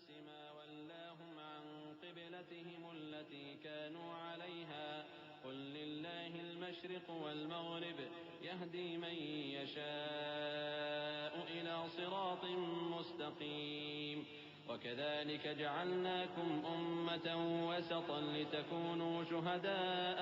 ما ولاهم عن قبلتهم التي كانوا عليها قل لله المشرق والمغرب يهدي من يشاء إلى صراط مستقيم وكذلك جعلناكم أمة وسطا لتكونوا شهداء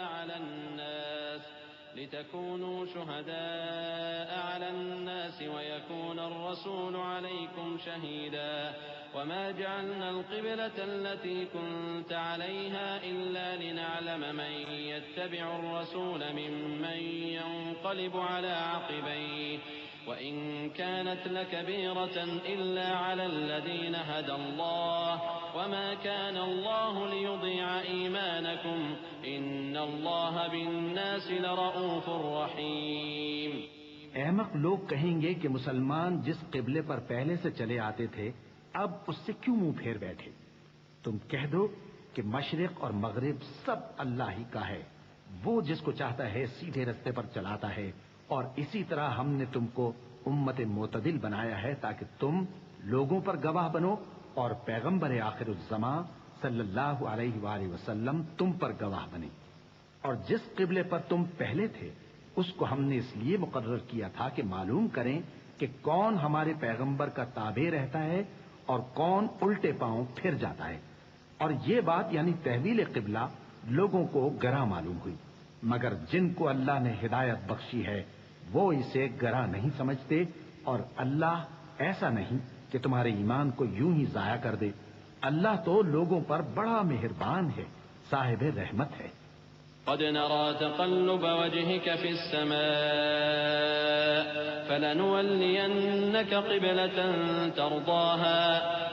على الناس ويكون الرسول عليكم شهيدا وما جعلنا القبلة التي كنت عليها إلا لنعلم من يتبع الرسول ممن ينقلب على عقبيه وإن كانت لكبيرة إلا على الذين هدى الله وما كان الله ليضيع إيمانكم إن الله بالناس لرؤوف رحيم۔ احمق لوگ کہیں گے کہ مسلمان جس قبلے پر پہلے سے چلے آتے تھے اب اس سے کیوں منہ پھیر بیٹھے؟ تم کہہ دو کہ مشرق اور مغرب سب اللہ ہی کا ہے، وہ جس کو چاہتا ہے سیدھے رستے پر چلاتا ہے، اور اسی طرح ہم نے تم کو امت معتدل بنایا ہے تاکہ تم لوگوں پر گواہ بنو اور پیغمبر آخر الزماں صلی اللہ علیہ وآلہ وسلم تم پر گواہ بنے۔ اور جس قبلے پر تم پہلے تھے اس کو ہم نے اس لیے مقرر کیا تھا کہ معلوم کریں کہ کون ہمارے پیغمبر کا تابع رہتا ہے اور کون الٹے پاؤں پھر جاتا ہے۔ اور یہ بات یعنی تحویل قبلہ لوگوں کو گراں معلوم ہوئی، مگر جن کو اللہ نے ہدایت بخشی ہے وہ اسے گراں نہیں سمجھتے، اور اللہ ایسا نہیں کہ تمہارے ایمان کو یوں ہی ضائع کر دے۔ اللہ تو لوگوں پر بڑا مہربان ہے، صاحب رحمت ہے۔ قد نرى تقلب وجهك في السماء فلنولينك قبلة ترضاها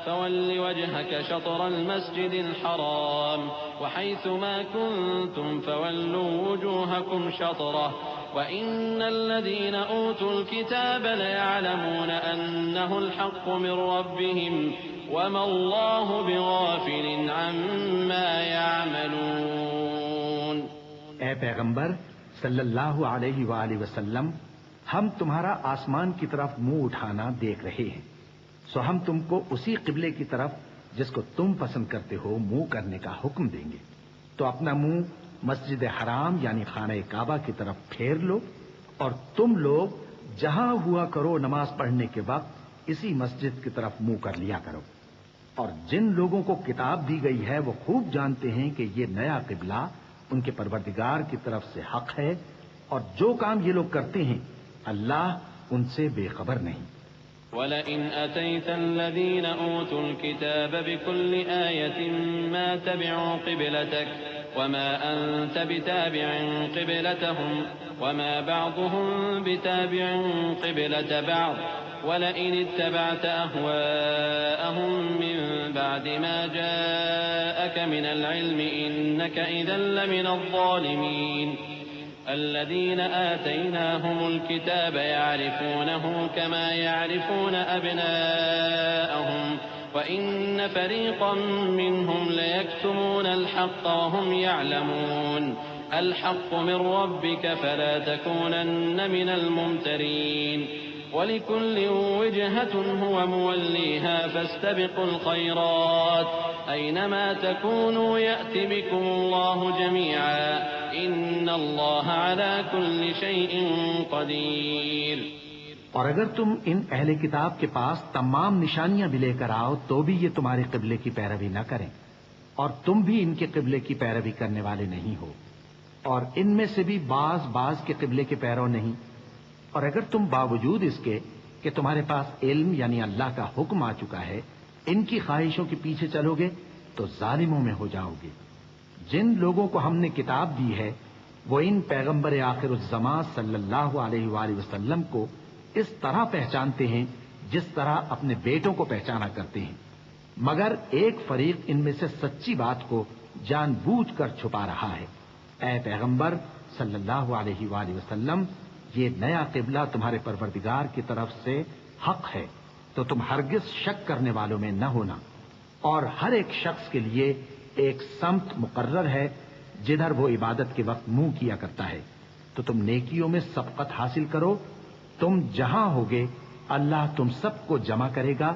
فول وجهك شطر المسجد الحرام وحيث ما كنتم فولوا وجوهكم شطره وإن الذين أوتوا الكتاب ليعلمون أنه الحق من ربهم وما الله بغافل عما يعملون۔ اے پیغمبر صلی اللہ علیہ وآلہ وسلم، ہم تمہارا آسمان کی طرف منہ اٹھانا دیکھ رہے ہیں، سو ہم تم کو اسی قبلے کی طرف جس کو تم پسند کرتے ہو منہ کرنے کا حکم دیں گے، تو اپنا منہ مسجد حرام یعنی خانہ کعبہ کی طرف پھیر لو، اور تم لوگ جہاں ہوا کرو نماز پڑھنے کے وقت اسی مسجد کی طرف منہ کر لیا کرو۔ اور جن لوگوں کو کتاب دی گئی ہے وہ خوب جانتے ہیں کہ یہ نیا قبلہ ان کے پروردگار کی طرف سے حق ہے، اور جو کام یہ لوگ کرتے ہیں اللہ ان سے بے خبر نہیں۔ وَلَئِنْ أَتَيْتَ الَّذِينَ أُوتُوا الْكِتَابَ بِكُلِّ آيَةٍ مَا تَبِعُوا قِبْلَتَكَ وَمَا أَنْتَ بِتَابِعٍ قِبْلَتَهُمْ وَمَا بَعْضُهُمْ بِتَابِعٍ قِبْلَةَ بَعْضٍ وَلَئِنِ اتَّبَعْتَ أَهْوَاءَهُمْ مِنْ بَعْدِ مَا جَاءَكَ مِنَ الْعِلْمِ إِنَّكَ إِذًا لَمِنَ الظَّالِمِينَ۔ الذين آتيناهم الكتاب يعرفونه كما يعرفون أبناءهم وإن فريقا منهم ليكتمون الحق وهم يعلمون الحق من ربك فلا تكونن من الممترين ولكل وجهة هو موليها فاستبقوا الخيرات أينما تكونوا يأت بكم الله جميعا إن الله على كل شيء قدير۔ اور اگر تم ان اہل کتاب کے پاس تمام نشانیاں بھی لے کر آؤ تو بھی یہ تمہارے قبلے کی پیروی نہ کریں، اور تم بھی ان کے قبلے کی پیروی کرنے والے نہیں ہو، اور ان میں سے بھی بعض کے قبلے کے پیرو نہیں۔ اور اگر تم باوجود اس کے کہ تمہارے پاس علم یعنی اللہ کا حکم آ چکا ہے ان کی خواہشوں کے پیچھے چلو گے تو ظالموں میں ہو جاؤ گے۔ جن لوگوں کو ہم نے کتاب دی ہے وہ ان پیغمبر آخر الزماں صلی اللہ علیہ وآلہ وسلم کو اس طرح پہچانتے ہیں جس طرح اپنے بیٹوں کو پہچانا کرتے ہیں، مگر ایک فریق ان میں سے سچی بات کو جان بوجھ کر چھپا رہا ہے۔ اے پیغمبر صلی اللہ علیہ وآلہ وسلم، یہ نیا قبلہ تمہارے پروردگار کی طرف سے حق ہے، تو تم ہرگز شک کرنے والوں میں نہ ہونا، اور ہر ایک شخص کے لیے ایک سمت مقرر ہے جدھر وہ عبادت کے وقت منہ کیا کرتا ہے، تو تم نیکیوں میں سبقت حاصل کرو، تم جہاں ہوگے اللہ تم سب کو جمع کرے گا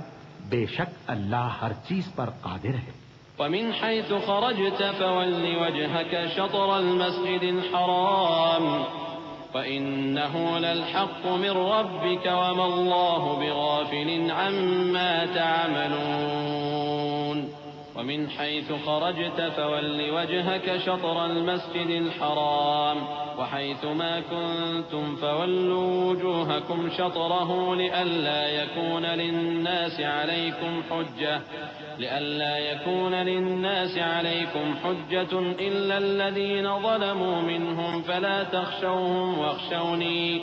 بے شک اللہ ہر چیز پر قادر ہے۔ ومن حيث خرجت فول وجهك شطر المسجد الحرام وإنه للحق من ربك وما الله بغافل عما تعملون ومن حيث خرجت فول وجهك شطر المسجد الحرام وحيث ما كنتم فولوا وجوهكم شطره لئلا يكون للناس عليكم حجة إلا الذين ظلموا منهم فلا تخشوهم واخشوني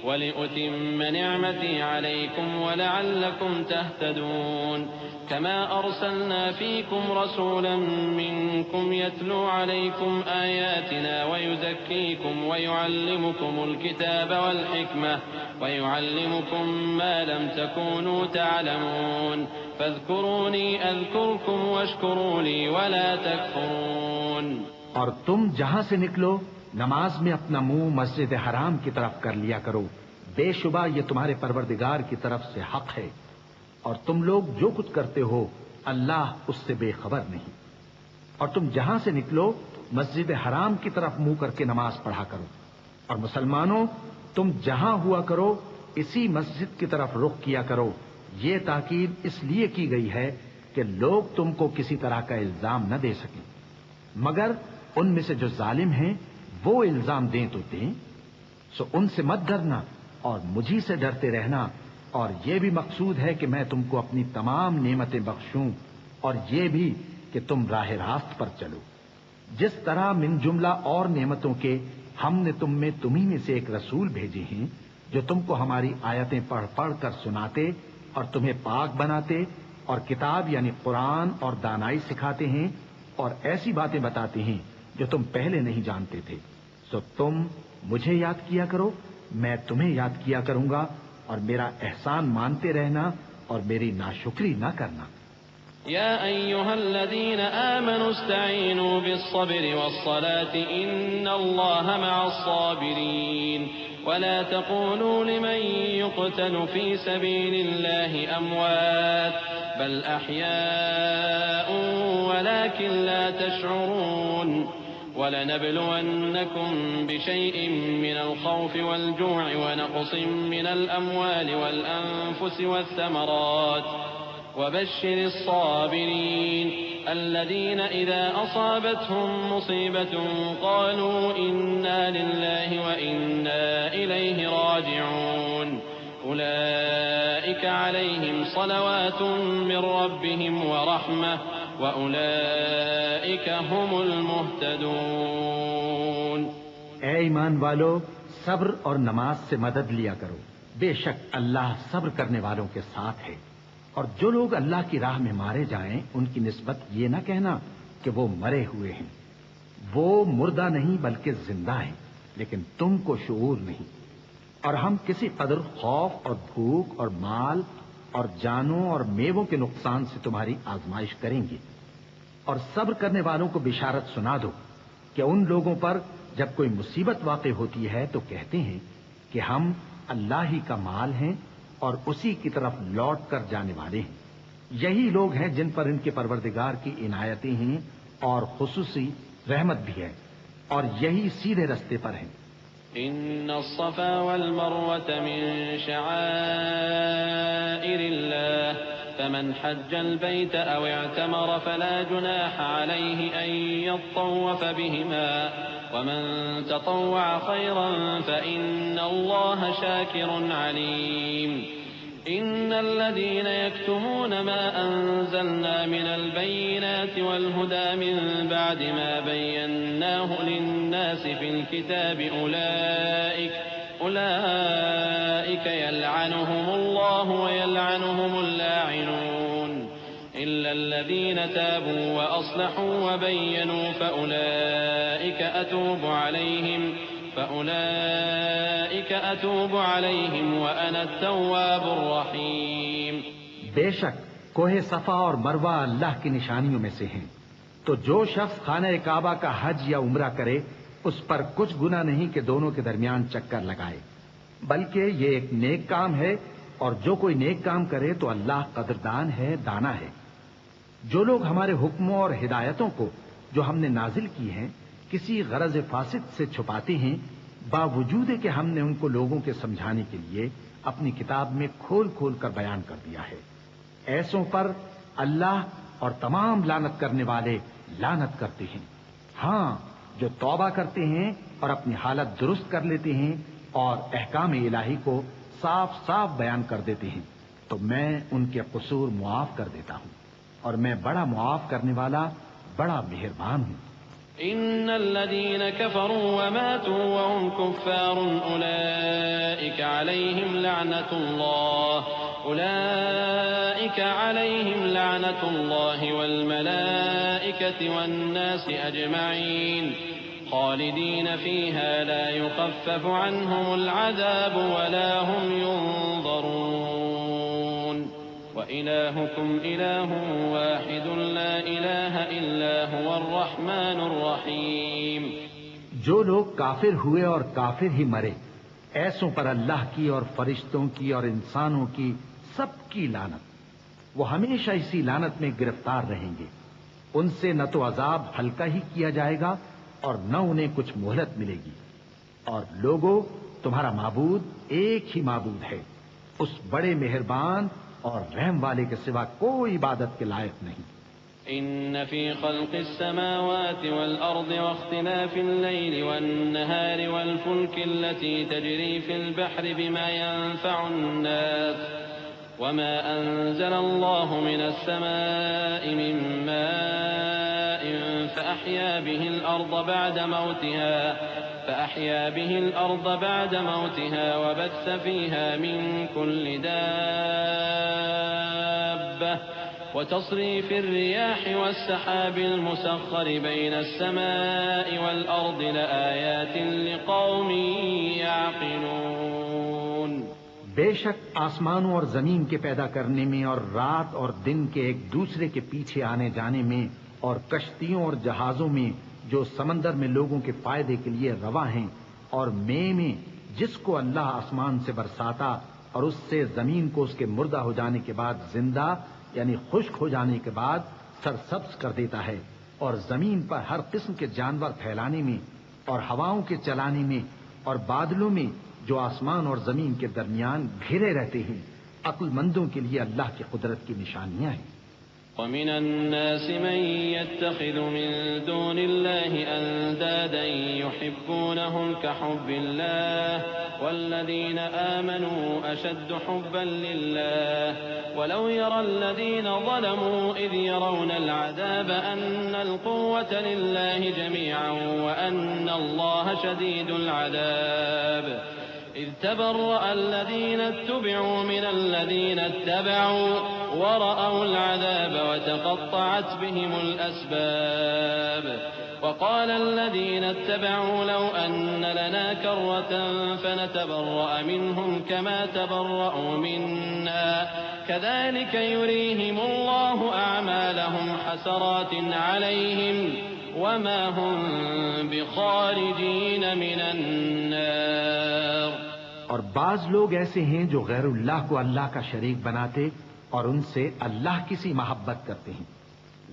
ولأتم نعمتي عليكم ولعلكم تهتدون كما أرسلنا فيكم رسولا منكم يتلو عليكم آياتنا ويزكيكم ويعلمكم الكتاب والحكمة ويعلمكم ما لم تكونوا تعلمون فاذكروني أذكركم واشكروا لي ولا تكفرون۔ اور تم جہاں سے نکلو نماز میں اپنا منہ مسجد حرام کی طرف کر لیا کرو، بے شبہ یہ تمہارے پروردگار کی طرف سے حق ہے، اور تم لوگ جو کچھ کرتے ہو اللہ اس سے بے خبر نہیں۔ اور تم جہاں سے نکلو مسجد حرام کی طرف منہ کر کے نماز پڑھا کرو، اور مسلمانوں تم جہاں ہوا کرو اسی مسجد کی طرف رخ کیا کرو۔ یہ تاکید اس لیے کی گئی ہے کہ لوگ تم کو کسی طرح کا الزام نہ دے سکیں، مگر ان میں سے جو ظالم ہیں وہ الزام دیں تو دیں، سو ان سے مت ڈرنا اور مجھی سے ڈرتے رہنا، اور یہ بھی مقصود ہے کہ میں تم کو اپنی تمام نعمتیں بخشوں، اور یہ بھی کہ تم راہ راست پر چلو۔ جس طرح من جملہ اور نعمتوں کے ہم نے تم میں تمہیں میں سے ایک رسول بھیجے ہیں جو تم کو ہماری آیتیں پڑھ پڑھ کر سناتے اور تمہیں پاک بناتے اور کتاب یعنی قرآن اور دانائی سکھاتے ہیں اور ایسی باتیں بتاتے ہیں جو تم پہلے نہیں جانتے تھے، سو تم مجھے یاد کیا کرو، میں تمہیں یاد کیا کروں گا، اور میرا احسان مانتے رہنا اور میری ناشکری نہ کرنا۔ يا أيها الذين آمنوا استعينوا بالصبر والصلاة إن الله مع الصابرين ولا تقولوا لمن يقتل في سبيل الله أموات بل أحياء ولكن لا تشعرون ولنبلونكم بشيء من الخوف والجوع ونقص من الأموال والأنفس والثمرات وبشر الصابرين الذين إذا أصابتهم مصيبة قالوا إنا لله وإنا إليه راجعون أولئك عليهم صلوات من ربهم ورحمة وأولئك هم المهتدون۔ اے ایمان والو، صبر اور نماز سے مدد لیا کرو، بے شک اللہ صبر کرنے والوں کے ساتھ ہے۔ اور جو لوگ اللہ کی راہ میں مارے جائیں ان کی نسبت یہ نہ کہنا کہ وہ مرے ہوئے ہیں، وہ مردہ نہیں بلکہ زندہ ہیں، لیکن تم کو شعور نہیں۔ اور ہم کسی قدر خوف اور بھوک اور مال اور جانوں اور میووں کے نقصان سے تمہاری آزمائش کریں گے، اور صبر کرنے والوں کو بشارت سنا دو کہ ان لوگوں پر جب کوئی مصیبت واقع ہوتی ہے تو کہتے ہیں کہ ہم اللہ ہی کا مال ہیں اور اسی کی طرف لوٹ کر جانے والے ہیں۔ یہی لوگ ہیں جن پر ان کے پروردگار کی عنایتیں ہیں اور خصوصی رحمت بھی ہے، اور یہی سیدھے رستے پر ہیں۔ إن الصفا والمروة من شعائر الله فمن حج البيت أو اعتمر فلا جناح عليه أن يطوف بهما ومن تطوع خيرا فإن الله شاكر عليم۔ إن الذين يكتمون ما أنزلنا من البينات والهدى من بعد ما بيناه للناس في الكتاب أولئك يلعنهم الله ويلعنهم اللاعنون إلا الذين تابوا وأصلحوا وبينوا فأولئك أتوب عليهم وأنا التواب الرحيم۔ بے شک کوہ صفا اور مروہ اللہ کی نشانیوں میں سے ہیں، تو جو شخص خانہ کعبہ کا حج یا عمرہ کرے اس پر کچھ گناہ نہیں کہ دونوں کے درمیان چکر لگائے، بلکہ یہ ایک نیک کام ہے اور جو کوئی نیک کام کرے تو اللہ قدردان ہے، دانا ہے۔ جو لوگ ہمارے حکموں اور ہدایتوں کو جو ہم نے نازل کی ہیں کسی غرض فاسد سے چھپاتے ہیں، باوجود کہ ہم نے ان کو لوگوں کے سمجھانے کے لیے اپنی کتاب میں کھول کھول کر بیان کر دیا ہے، ایسوں پر اللہ اور تمام لعنت کرنے والے لعنت کرتے ہیں۔ ہاں، جو توبہ کرتے ہیں اور اپنی حالت درست کر لیتے ہیں اور احکام الہی کو صاف صاف بیان کر دیتے ہیں تو میں ان کے قصور معاف کر دیتا ہوں، اور میں بڑا معاف کرنے والا، بڑا مہربان ہوں۔ إن الذين كفروا وماتوا وهم كفار أولئك عليهم لعنة الله والملائكة والناس أجمعين خالدين فيها لا يخفف عنهم العذاب ولا هم ينظرون وإلهكم إله واحد لا إله إلا هو الرحمن الرحيم۔ جو لوگ کافر ہوئے اور کافر ہی مرے، ایسوں پر اللہ کی اور فرشتوں کی اور انسانوں کی سب کی لعنت، وہ ہمیشہ اسی لعنت میں گرفتار رہیں گے۔ ان سے نہ تو عذاب ہلکا ہی کیا جائے گا اور نہ انہیں کچھ مہلت ملے گی۔ اور لوگوں، تمہارا معبود ایک ہی معبود ہے، اس بڑے مہربان اور رحم والے کے سوا کوئی عبادت کے لائق نہیں۔ إن في خلق السماوات والأرض واختلاف الليل والنهار والفلك التي تجري في البحر بما ينفع الناس وما أنزل الله من السماء من ماء فأحيا به الأرض بعد موتها وبث فيها من كل دابة وتصريف الرياح والسحاب المسخر بين السماء والأرض لآيات لقوم يعقلون۔ بے شک آسمانوں اور زمین کے پیدا کرنے میں اور رات اور دن کے ایک دوسرے کے پیچھے آنے جانے میں اور کشتیوں اور جہازوں میں جو سمندر میں لوگوں کے فائدے کے لیے روا ہیں، اور میں جس کو اللہ آسمان سے برساتا اور اس سے زمین کو اس کے مردہ ہو جانے کے بعد زندہ یعنی خشک ہو جانے کے بعد سرسبز کر دیتا ہے، اور زمین پر ہر قسم کے جانور پھیلانے میں اور ہواؤں کے چلانے میں اور بادلوں میں جو آسمان اور زمین کے درمیان گھرے رہتے ہیں، عقل مندوں کے لیے اللہ کی قدرت کی نشانیاں ہیں۔ ومن الناس من يتخذ من دون الله أندادا يحبونهم كحب الله والذين آمنوا أشد حبا لله ولو يرى الذين ظلموا إذ يرون العذاب أن القوة لله جميعا وأن الله شديد العذاب إذ تبرأ الذين اتبعوا من الذين اتبعوا ورأوا العذاب وتقطعت بهم الأسباب وقال الذين اتبعوا لو أن لنا كرة فنتبرأ منهم كما تبرأوا منا كذلك يريهم الله أعمالهم حسرات عليهم وما هم بخارجين من النار۔ اور بعض لوگ ایسے ہیں جو غیر اللہ کو اللہ کا شریک بناتے اور ان سے اللہ کی سی محبت کرتے ہیں،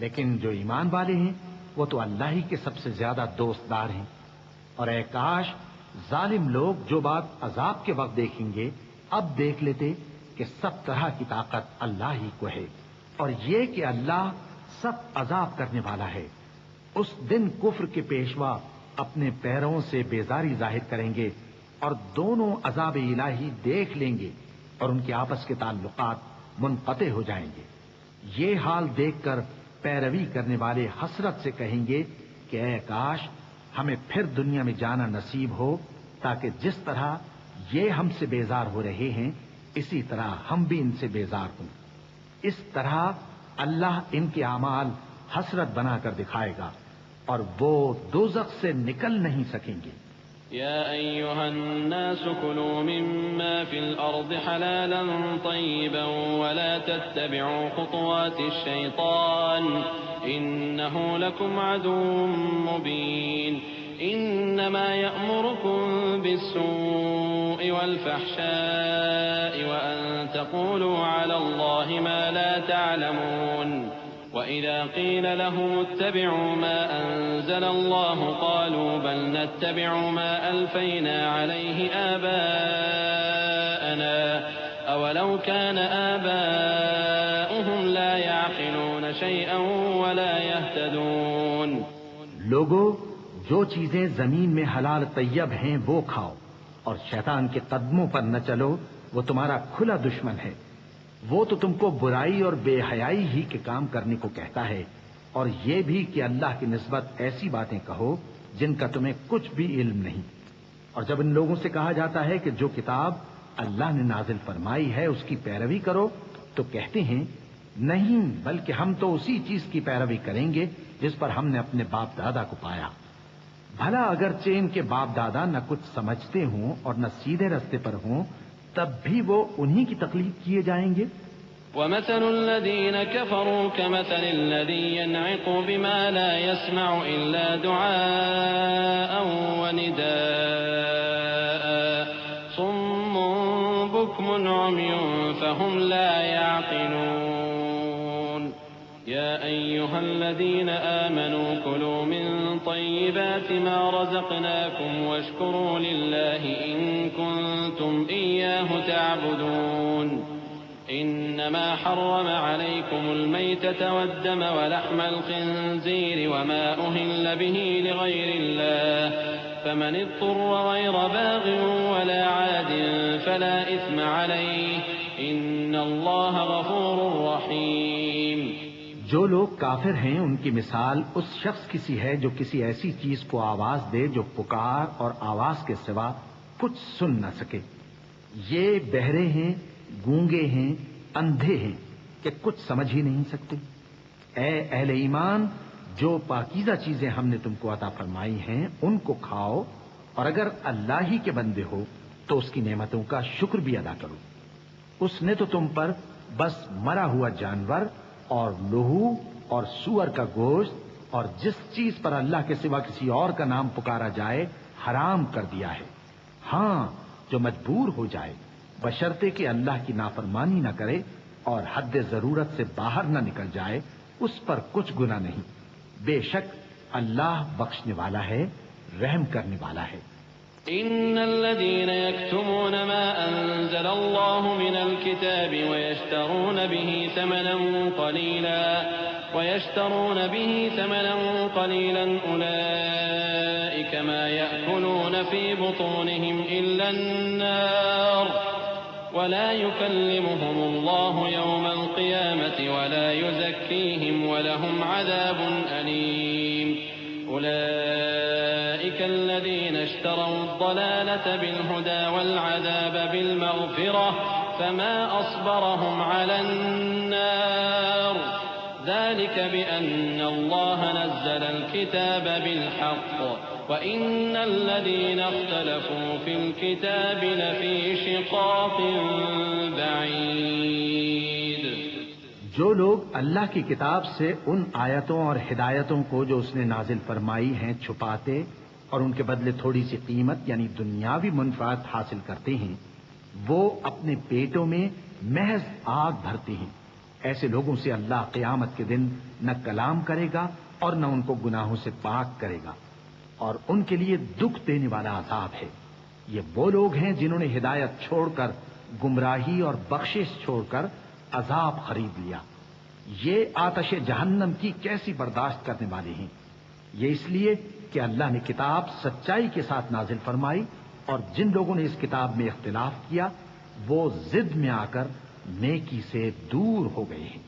لیکن جو ایمان والے ہیں وہ تو اللہ ہی کے سب سے زیادہ دوستدار ہیں۔ اور اے کاش ظالم لوگ جو بات عذاب کے وقت دیکھیں گے اب دیکھ لیتے کہ سب طرح کی طاقت اللہ ہی کو ہے، اور یہ کہ اللہ سب عذاب کرنے والا ہے۔ اس دن کفر کے پیشوا اپنے پیروں سے بیزاری ظاہر کریں گے اور دونوں عذاب الہی دیکھ لیں گے اور ان کے آپس کے تعلقات منقطع ہو جائیں گے۔ یہ حال دیکھ کر پیروی کرنے والے حسرت سے کہیں گے کہ اے کاش ہمیں پھر دنیا میں جانا نصیب ہو تاکہ جس طرح یہ ہم سے بیزار ہو رہے ہیں اسی طرح ہم بھی ان سے بیزار ہوں۔ اس طرح اللہ ان کے اعمال حسرت بنا کر دکھائے گا اور وہ دوزخ سے نکل نہیں سکیں گے۔ يا أيها الناس كلوا مما في الأرض حلالا طيبا ولا تتبعوا خطوات الشيطان إنه لكم عدو مبين إنما يأمركم بالسوء والفحشاء وأن تقولوا على الله ما لا تعلمون وإذا قيل لهم اتبعوا ما أنزل الله قالوا بل نتبع ما ألفينا عليه آباءنا أولو كان آباؤهم لا يعقلون شيئا ولا يهتدون. لوگو، جو چیزیں زمین میں حلال طیب ہیں وہ کھاؤ، اور شیطان کے قدموں پر نہ چلو، وہ تمہارا کھلا دشمن ہے. وہ تو تم کو برائی اور بے حیائی ہی کے کام کرنے کو کہتا ہے، اور یہ بھی کہ اللہ کی نسبت ایسی باتیں کہو جن کا تمہیں کچھ بھی علم نہیں. اور جب ان لوگوں سے کہا جاتا ہے کہ جو کتاب اللہ نے نازل فرمائی ہے اس کی پیروی کرو، تو کہتے ہیں نہیں، بلکہ ہم تو اسی چیز کی پیروی کریں گے جس پر ہم نے اپنے باپ دادا کو پایا. بھلا اگرچہ ان کے باپ دادا نہ کچھ سمجھتے ہوں اور نہ سیدھے رستے پر ہوں، تب بھی وہ انہی کی تقلید کیے جائیں گے. ومثل الذين كفروا كمثل الذي ينعق بما لا يسمع إلا دعاء ونداء صم بكم عمي فهم لا يعقلون. يا أيها الذين آمنوا كلوا من طيبات ما رزقناكم واشكروا لله إن كنتم إياه تعبدون. إنما حرم عليكم الميتة والدم ولحم الخنزير وما أهل به لغير الله فمن اضطر غير باغ ولا عاد فلا إثم عليه إن الله غفور رحيم. جو لوگ کافر ہیں ان کی مثال اس شخص کی سی ہے جو کسی ایسی چیز کو آواز دے جو پکار اور آواز کے سوا کچھ سن نہ سکے. یہ بہرے ہیں، گونگے ہیں، اندھے ہیں کہ کچھ سمجھ ہی نہیں سکتے. اے اہل ایمان، جو پاکیزہ چیزیں ہم نے تم کو عطا فرمائی ہیں ان کو کھاؤ، اور اگر اللہ ہی کے بندے ہو تو اس کی نعمتوں کا شکر بھی ادا کرو. اس نے تو تم پر بس مرا ہوا جانور اور لہو اور سور کا گوشت اور جس چیز پر اللہ کے سوا کسی اور کا نام پکارا جائے حرام کر دیا ہے. ہاں، جو مجبور ہو جائے، بشرطے کہ اللہ کی نافرمانی نہ کرے اور حد ضرورت سے باہر نہ نکل جائے، اس پر کچھ گناہ نہیں. بے شک اللہ بخشنے والا ہے، رحم کرنے والا ہے. إن الذين يكتمون ما أنزل الله من الكتاب ويشترون به ثمنا قليلا أولئك ما يأكلون في بطونهم إلا النار ولا يكلمهم الله يوم القيامة ولا يزكيهم ولهم عذاب أليم. أولئك الذين اشتروا الضلالة بالهدى والعذاب بالمغفرة فما أصبرهم على النار ذلك بأن الله نزل الكتاب بالحق وإن الذين اختلفوا في الكتاب لفي شقاق بعيد. جو لوگ اللہ کی کتاب سے ان آیتوں اور ہدایتوں کو جو اس نے نازل فرمائی ہیں چھپاتے اور ان کے بدلے تھوڑی سی قیمت یعنی دنیاوی منفعت حاصل کرتے ہیں، وہ اپنے پیٹوں میں محض آگ بھرتے ہیں. ایسے لوگوں سے اللہ قیامت کے دن نہ کلام کرے گا اور نہ ان کو گناہوں سے پاک کرے گا، اور ان کے لیے دکھ دینے والا عذاب ہے. یہ وہ لوگ ہیں جنہوں نے ہدایت چھوڑ کر گمراہی اور بخشش چھوڑ کر عذاب خرید لیا. یہ آتش جہنم کی کیسی برداشت کرنے والے ہیں. یہ اس لیے کہ اللہ نے کتاب سچائی کے ساتھ نازل فرمائی، اور جن لوگوں نے اس کتاب میں اختلاف کیا وہ ضد میں آ کر نیکی سے دور ہو گئے ہیں.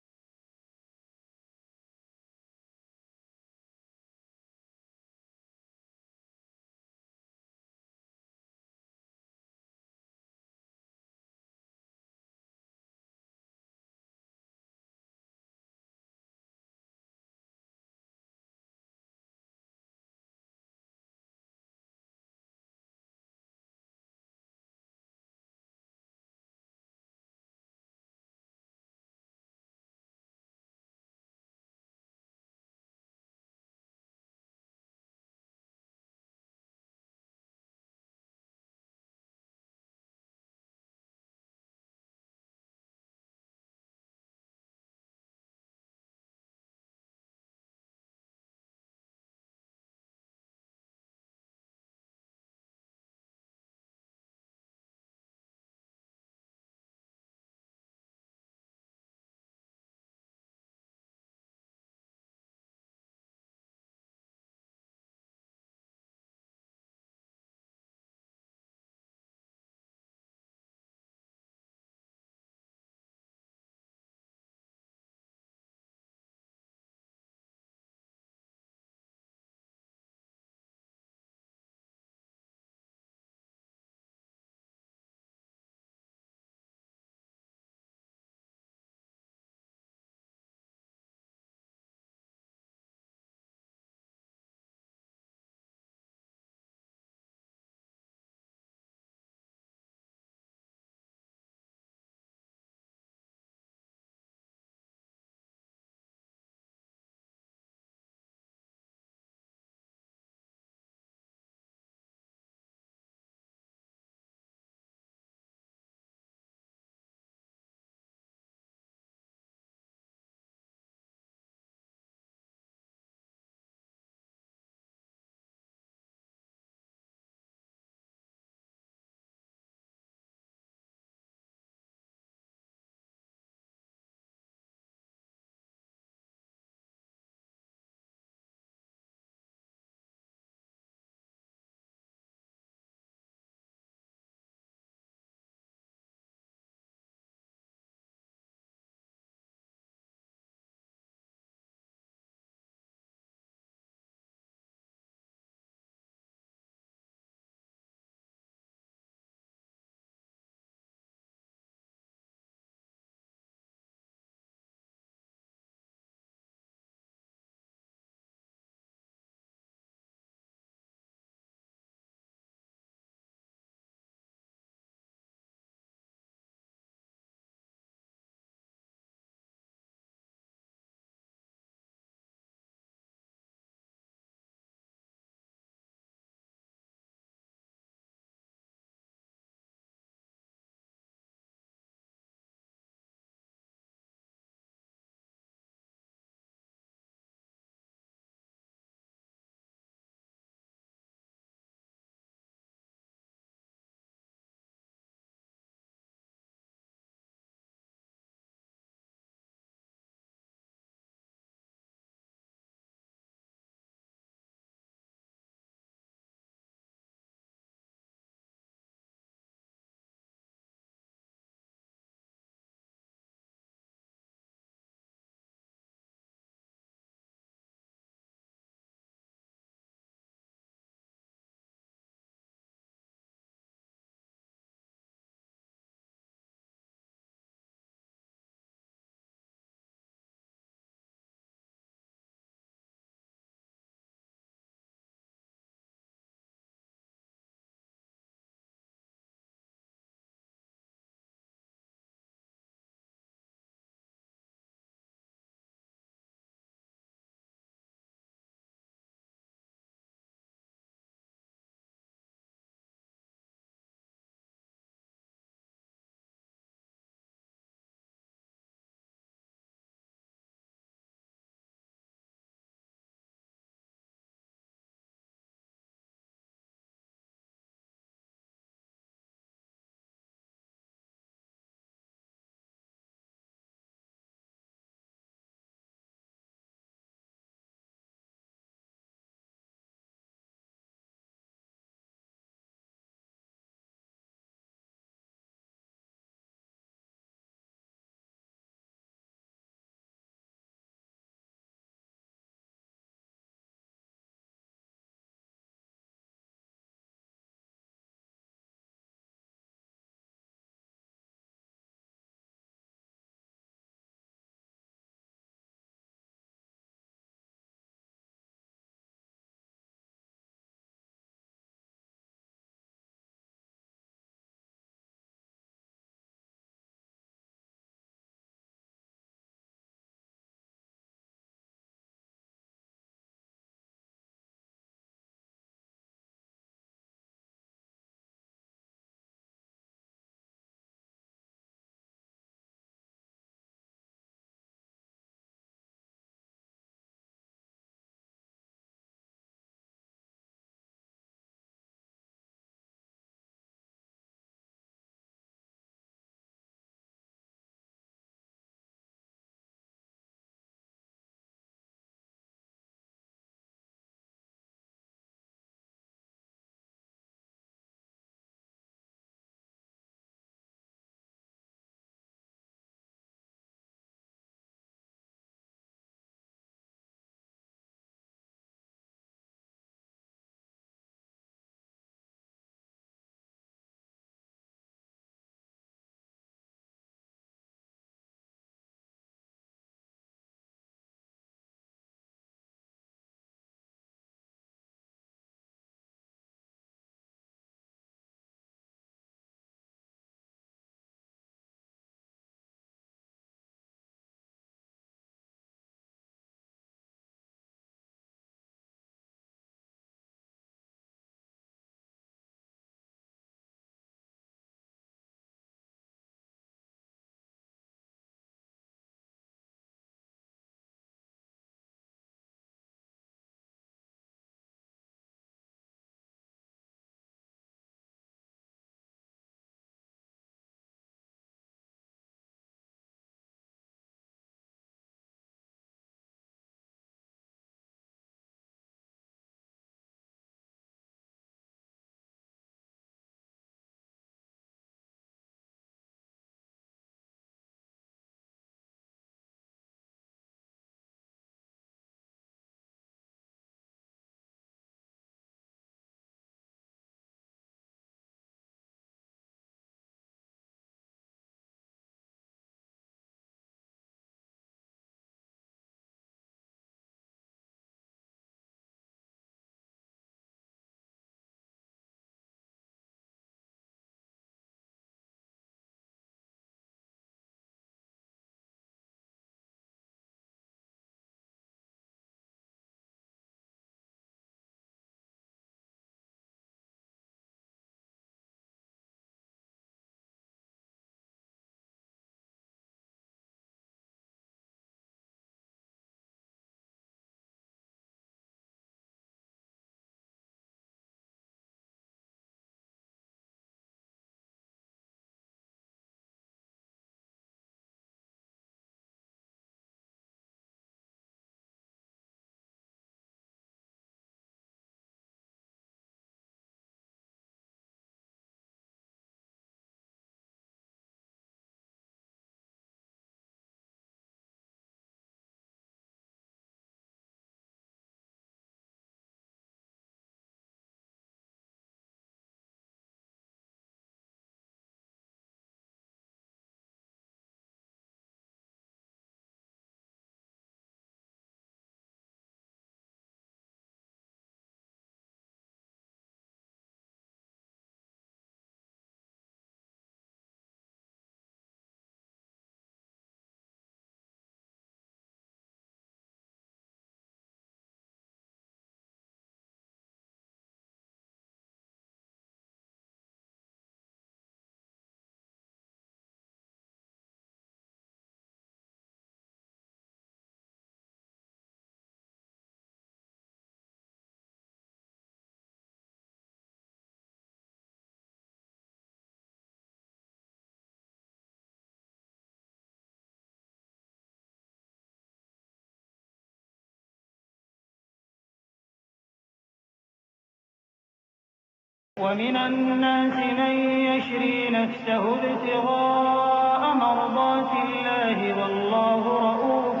ومن الناس من يشري نفسه ابتغاء مرضات الله والله رؤوف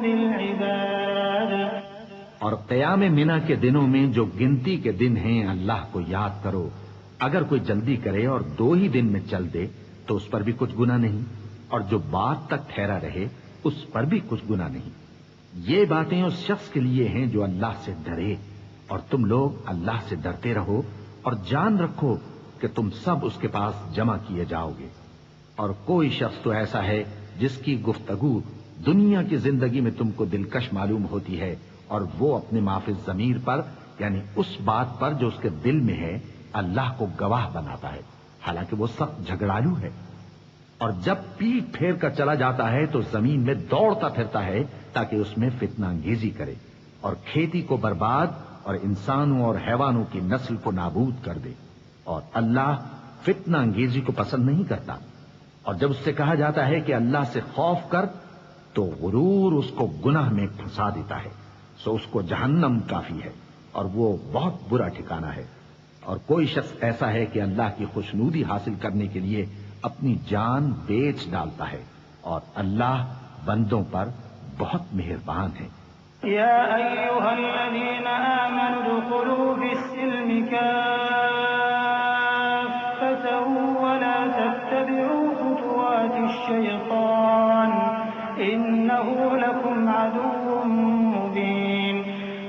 بالعباد. اور قیام منا کے دنوں میں جو گنتی کے دن ہیں اللہ کو یاد کرو. اگر کوئی جلدی کرے اور 2 ہی دن میں چل دے تو اس پر بھی کچھ گناہ نہیں، اور جو بات تک ٹھہرا رہے اس پر بھی کچھ گناہ نہیں. یہ باتیں اس شخص کے لیے ہیں جو اللہ سے ڈرے، اور تم لوگ اللہ سے ڈرتے رہو اور جان رکھو کہ تم سب اس کے پاس جمع کیے جاؤ گے. اور کوئی شخص تو ایسا ہے جس کی گفتگو دنیا کی زندگی میں تم کو دلکش معلوم ہوتی ہے، اور وہ اپنے معافی ضمیر پر یعنی اس بات پر جو اس کے دل میں ہے اللہ کو گواہ بناتا ہے، حالانکہ وہ سخت جھگڑالو ہے. اور جب پیٹ پھیر کر چلا جاتا ہے تو زمین میں دوڑتا پھرتا ہے تاکہ اس میں فتنہ انگیزی کرے اور کھیتی کو برباد اور انسانوں اور حیوانوں کی نسل کو نابود کر دے. اور اللہ فتنہ انگیزی کو پسند نہیں کرتا. اور جب اس سے کہا جاتا ہے کہ اللہ سے خوف کر تو غرور اس کو گناہ میں پھنسا دیتا ہے، سو اس کو جہنم کافی ہے اور وہ بہت برا ٹھکانہ ہے. اور کوئی شخص ایسا ہے کہ اللہ کی خوشنودی حاصل کرنے کے لیے اپنی جان بیچ ڈالتا ہے، اور اللہ بندوں پر بہت مہربان ہے. يا أيها الذين آمنوا ادخلوا في السلم كافة ولا تتبعوا خطوات الشيطان إنه لكم عدو مبين.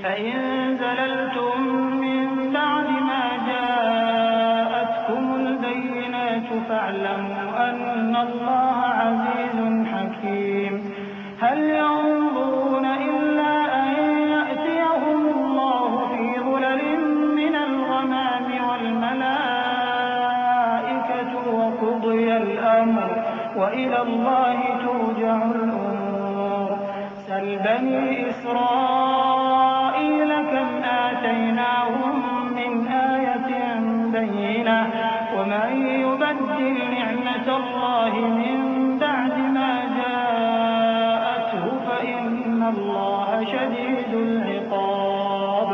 فإن زللتم من بعد ما جاءتكم البينات فاعلموا أن الله عزيز حكيم. هل ينظرون إلا أن يأتيهم الله في ظلل من الغمام والملائكة وقضي الأمر وإلى الله ترجع الأمور. سل بني إسرائيل كم آتيناهم من آية بينة ومن يبدل نعمة الله من بعد ما جاءته فإن الله شديد العقاب.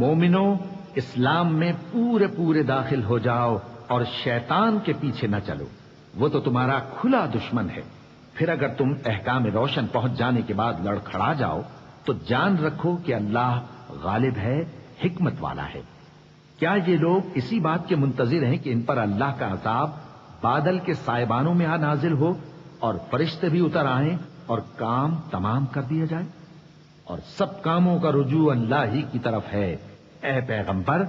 مومنو، اسلام میں پورے پورے داخل ہو جاؤ اور شیطان کے پیچھے نہ چلو، وہ تو تمہارا کھلا دشمن ہے. پھر اگر تم احکام روشن پہنچ جانے کے بعد لڑکھڑا جاؤ تو جان رکھو کہ اللہ غالب ہے، حکمت والا ہے. کیا یہ لوگ اسی بات کے منتظر ہیں کہ ان پر اللہ کا عذاب بادل کے سائبانوں میں آ نازل ہو اور فرشتے بھی اتر آئیں اور کام تمام کر دیا جائے؟ اور سب کاموں کا رجوع اللہ ہی کی طرف ہے. اے پیغمبر،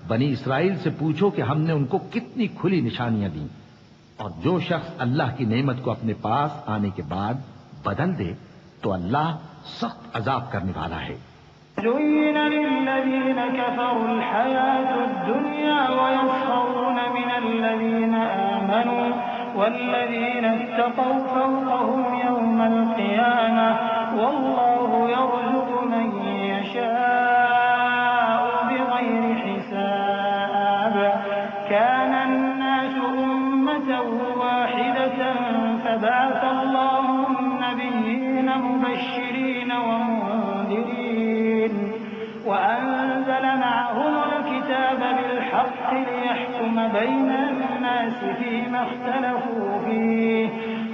بنی اسرائیل سے پوچھو کہ ہم نے ان کو کتنی کھلی نشانیاں دیں، اور جو شخص اللہ کی نعمت کو اپنے پاس آنے کے بعد بدل دے تو اللہ سخت عذاب کرنے والا ہے. زين للذين كفروا الحياة الدنيا ويسخرون من الذين آمنوا والذين اتقوا فوقهم يوم القيامة والله يرزق من يشاء بغير حساب. كان الناس أمة واحدة فبعث الله النبيين مبشرين ومنذرين وأنزل معهم الكتاب بالحق ليحكم بين الناس فيما اختلفوا فيه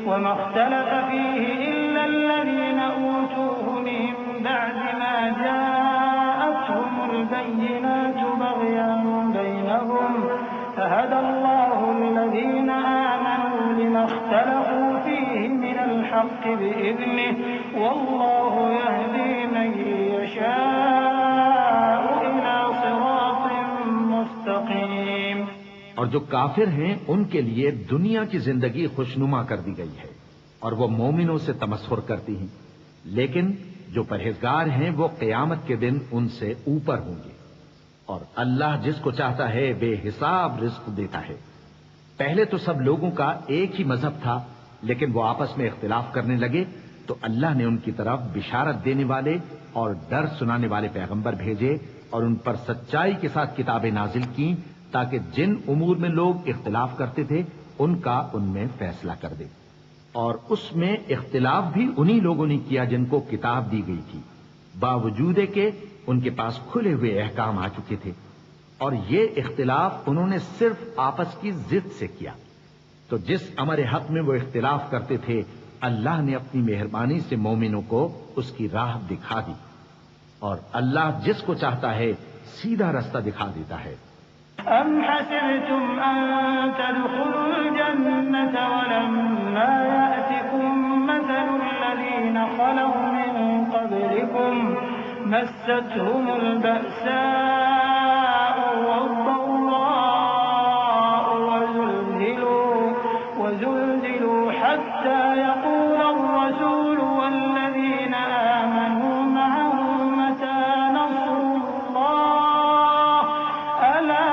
وما اختلف فيه إلا الذين أوتوه من بعد ما جاءتهم البينات بغيا بينهم فهدى الله الذين آمنوا لما اختلفوا فيه من الحق بإذنه والله يهدي من يشاء إلى صراط مستقيم. اور جو کافر ہیں ان کے لیے دنیا کی زندگی خوشنما کر دی گئی ہے اور وہ مومنوں سے تمسخر کرتی ہیں، لیکن جو پرہیزگار ہیں وہ قیامت کے دن ان سے اوپر ہوں گے. اور اللہ جس کو چاہتا ہے بے حساب رزق دیتا ہے. پہلے تو سب لوگوں کا ایک ہی مذہب تھا، لیکن وہ آپس میں اختلاف کرنے لگے تو اللہ نے ان کی طرف بشارت دینے والے اور ڈر سنانے والے پیغمبر بھیجے اور ان پر سچائی کے ساتھ کتابیں نازل کی تاکہ جن امور میں لوگ اختلاف کرتے تھے ان کا ان میں فیصلہ کر دے. اور اس میں اختلاف بھی انہی لوگوں نے کیا جن کو کتاب دی گئی تھی، باوجود کہ ان کے پاس کھلے ہوئے احکام آ چکے تھے. اور یہ اختلاف انہوں نے صرف آپس کی ضد سے کیا. تو جس امر حق میں وہ اختلاف کرتے تھے اللہ نے اپنی مہربانی سے مومنوں کو اس کی راہ دکھا دی، اور اللہ جس کو چاہتا ہے سیدھا رستہ دکھا دیتا ہے. أم حسبتم أن تدخلوا الجنة ولما يأتكم مثل الذين خلوا من قبلكم مستهم البأساء والضراء وزلزلوا حتى يقول الرسول والذين آمنوا معه متى نصر الله ألا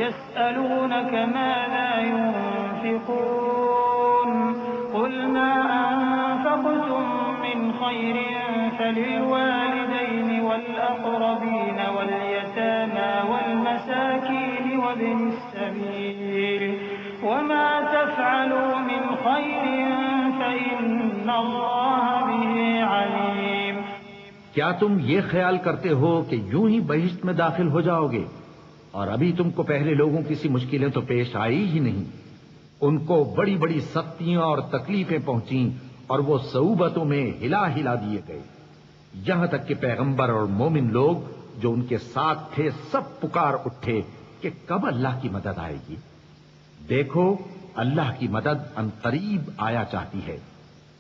يسألونك ماذا ينفقون قل ما أنفقتم من خير فللوالدين والأقربين واليتامى والمساكين وابن السبيل وما تفعلوا من خير فإن الله به عليم. کیا تم یہ خیال کرتے ہو کہ یوں ہی بہشت میں داخل ہو جاؤ گے، اور ابھی تم کو پہلے لوگوں کی سی مشکلیں تو پیش آئی ہی نہیں. ان کو بڑی بڑی سختیاں اور تکلیفیں پہنچیں اور وہ صعوبتوں میں ہلا ہلا دیے گئے، یہاں تک کہ پیغمبر اور مومن لوگ جو ان کے ساتھ تھے سب پکار اٹھے کہ کب اللہ کی مدد آئے گی. دیکھو اللہ کی مدد عنقریب آیا چاہتی ہے.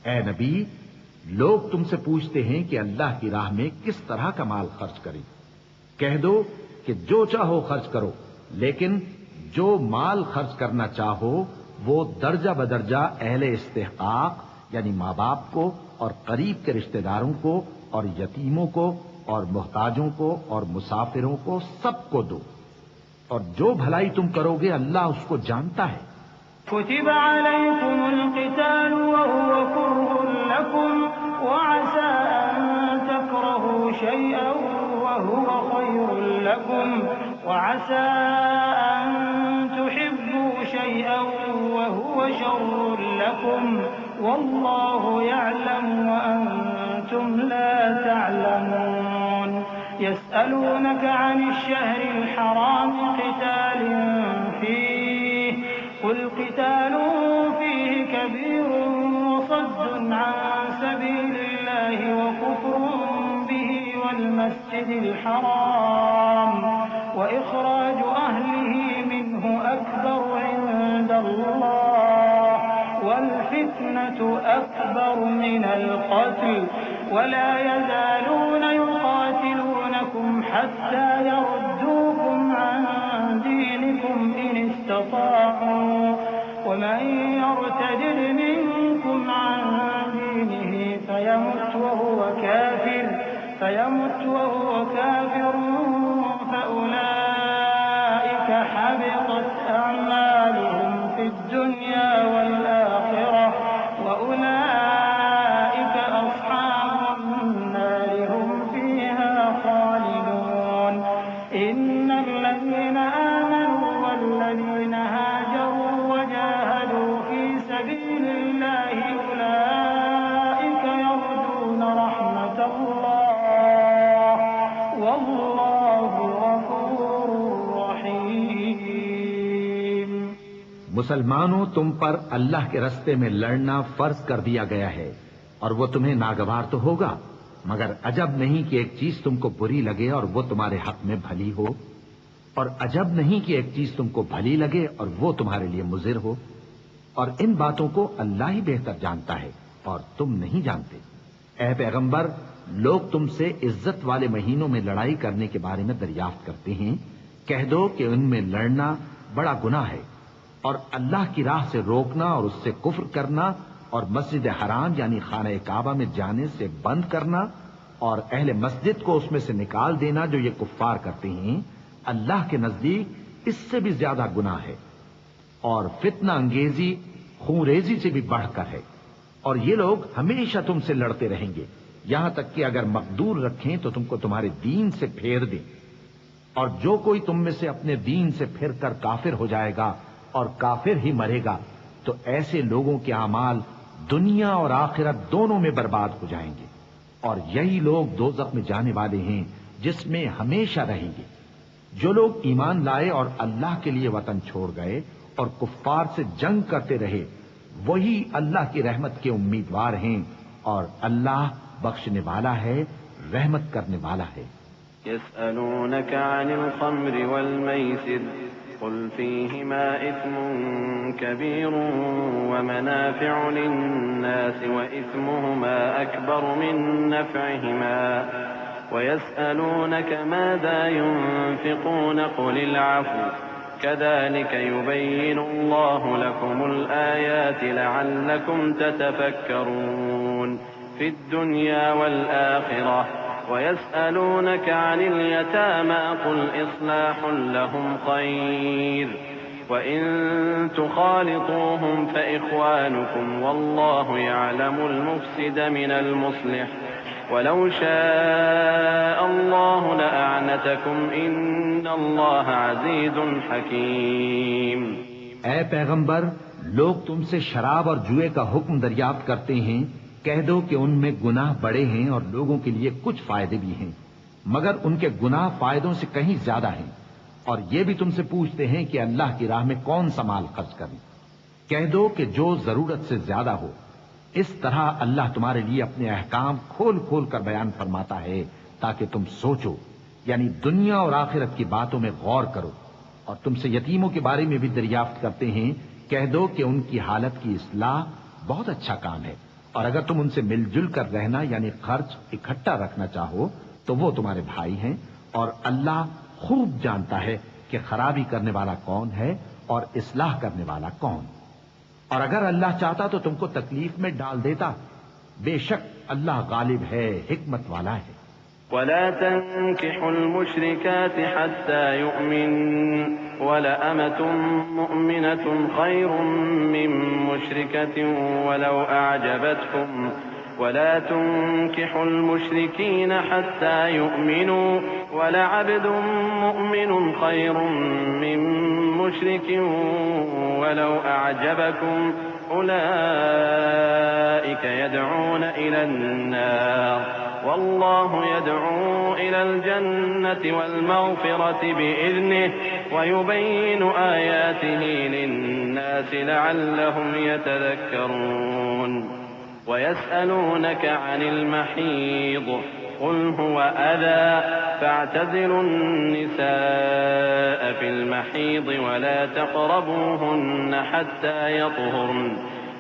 اے نبی، لوگ تم سے پوچھتے ہیں کہ اللہ کی راہ میں کس طرح کا مال خرچ کریں. کہہ دو کہ جو چاہو خرچ کرو، لیکن جو مال خرچ کرنا چاہو وہ درجہ بدرجہ اہل استحقاق یعنی ماں باپ کو اور قریب کے رشتہ داروں کو اور یتیموں کو اور محتاجوں کو اور مسافروں کو سب کو دو، اور جو بھلائی تم کرو گے اللہ اس کو جانتا ہے. كتب عليكم القتال وهو كره لكم وعسى أن تكرهوا شيئا وهو خير لكم وعسى أن تحبوا شيئا وهو شر لكم والله يعلم وأنتم لا تعلمون. يسألونك عن الشهر الحرام قتال فيه قل قتال فيه كبير وصد عن سبيل الله وكفر به والمسجد الحرام وإخراج أهله منه أكبر عند الله والفتنة أكبر من القتل ولا يزالون يقاتلونكم حتى يردوكم عن دينكم إن استطاعوا ومن يرتد منكم عن دينه فيمت وهو كافر فأولئك حبطت أعمالهم في الدنيا والآخرة وأولئك أصحاب النار هم فيها خالدون. إن الذين آمنوا والذين هاجروا وجاهدوا في سبيل الله أولئك يرجون رحمة الله والله غفور رحيم. مسلمانوں، تم پر اللہ کے رستے میں لڑنا فرض کر دیا گیا ہے، اور وہ تمہیں ناگوار تو ہوگا، مگر عجب نہیں کہ ایک چیز تم کو بری لگے اور وہ تمہارے حق میں بھلی ہو، اور عجب نہیں کہ ایک چیز تم کو بھلی لگے اور وہ تمہارے لیے مضر ہو. اور ان باتوں کو اللہ ہی بہتر جانتا ہے اور تم نہیں جانتے. اے پیغمبر، لوگ تم سے عزت والے مہینوں میں لڑائی کرنے کے بارے میں دریافت کرتے ہیں. کہہ دو کہ ان میں لڑنا بڑا گناہ ہے، اور اللہ کی راہ سے روکنا اور اس سے کفر کرنا اور مسجد حرام یعنی خانہ کعبہ میں جانے سے بند کرنا اور اہل مسجد کو اس میں سے نکال دینا جو یہ کفار کرتے ہیں، اللہ کے نزدیک اس سے بھی زیادہ گناہ ہے، اور فتنہ انگیزی خونریزی سے بھی بڑھ کر ہے. اور یہ لوگ ہمیشہ تم سے لڑتے رہیں گے، یہاں تک کہ اگر مقدور رکھیں تو تم کو تمہارے دین سے پھیر دیں. اور جو کوئی تم میں سے اپنے دین سے پھر کر کافر ہو جائے گا اور کافر ہی مرے گا تو ایسے لوگوں کے اعمال دنیا اور آخرت دونوں میں برباد ہو جائیں گے، اور یہی لوگ دوزخ میں جانے والے ہیں جس میں ہمیشہ رہیں گے۔ جو لوگ ایمان لائے اور اللہ کے لیے وطن چھوڑ گئے اور کفار سے جنگ کرتے رہے، وہی اللہ کی رحمت کے امیدوار ہیں، اور اللہ بخشنے والا ہے، رحمت کرنے والا ہے۔ يسألونك عن الخمر والميسر قل فيهما إثم كبير ومنافع للناس وإثمهما أكبر من نفعهما ويسألونك ماذا ينفقون قل العفو كذلك يبين الله لكم الآيات لعلكم تتفكرون في الدنيا والآخرة ويسألونك عن اليتامى قل إصلاح لهم خير وإن تخالطوهم فإخوانكم والله يعلم المفسد من المصلح ولو شاء الله لأعنتكم إن الله عزيز حكيم۔ اے پیغمبر، لوگ تم سے شراب اور جوئے کا حکم دریافت کرتے ہیں، کہہ دو کہ ان میں گناہ بڑے ہیں اور لوگوں کے لیے کچھ فائدے بھی ہیں، مگر ان کے گناہ فائدوں سے کہیں زیادہ ہیں، اور یہ بھی تم سے پوچھتے ہیں کہ اللہ کی راہ میں کون سا مال خرچ کریں، کہہ دو کہ جو ضرورت سے زیادہ ہو۔ اس طرح اللہ تمہارے لیے اپنے احکام کھول کھول کر بیان فرماتا ہے تاکہ تم سوچو، یعنی دنیا اور آخرت کی باتوں میں غور کرو۔ اور تم سے یتیموں کے بارے میں بھی دریافت کرتے ہیں، کہہ دو کہ ان کی حالت کی اصلاح بہت اچھا کام ہے، اور اگر تم ان سے مل جل کر رہنا یعنی خرچ اکٹھا رکھنا چاہو تو وہ تمہارے بھائی ہیں، اور اللہ خوب جانتا ہے کہ خرابی کرنے والا کون ہے اور اصلاح کرنے والا کون۔ اور اگر اللہ چاہتا تو تم کو تکلیف میں ڈال دیتا، بے شک اللہ غالب ہے، حکمت والا ہے۔ ولا تنكحوا المشركات حتى يؤمن ولأمة مؤمنة خير من مشركة ولو أعجبتكم ولا تنكحوا المشركين حتى يؤمنوا ولعبد مؤمن خير من مشرك ولو أعجبكم أولئك يدعون إلى النار والله يدعو إلى الجنة والمغفرة بإذنه ويبين آياته للناس لعلهم يتذكرون ويسألونك عن المحيض قل هو أذى فاعتزلوا النساء في المحيض ولا تقربوهن حتى يطهرن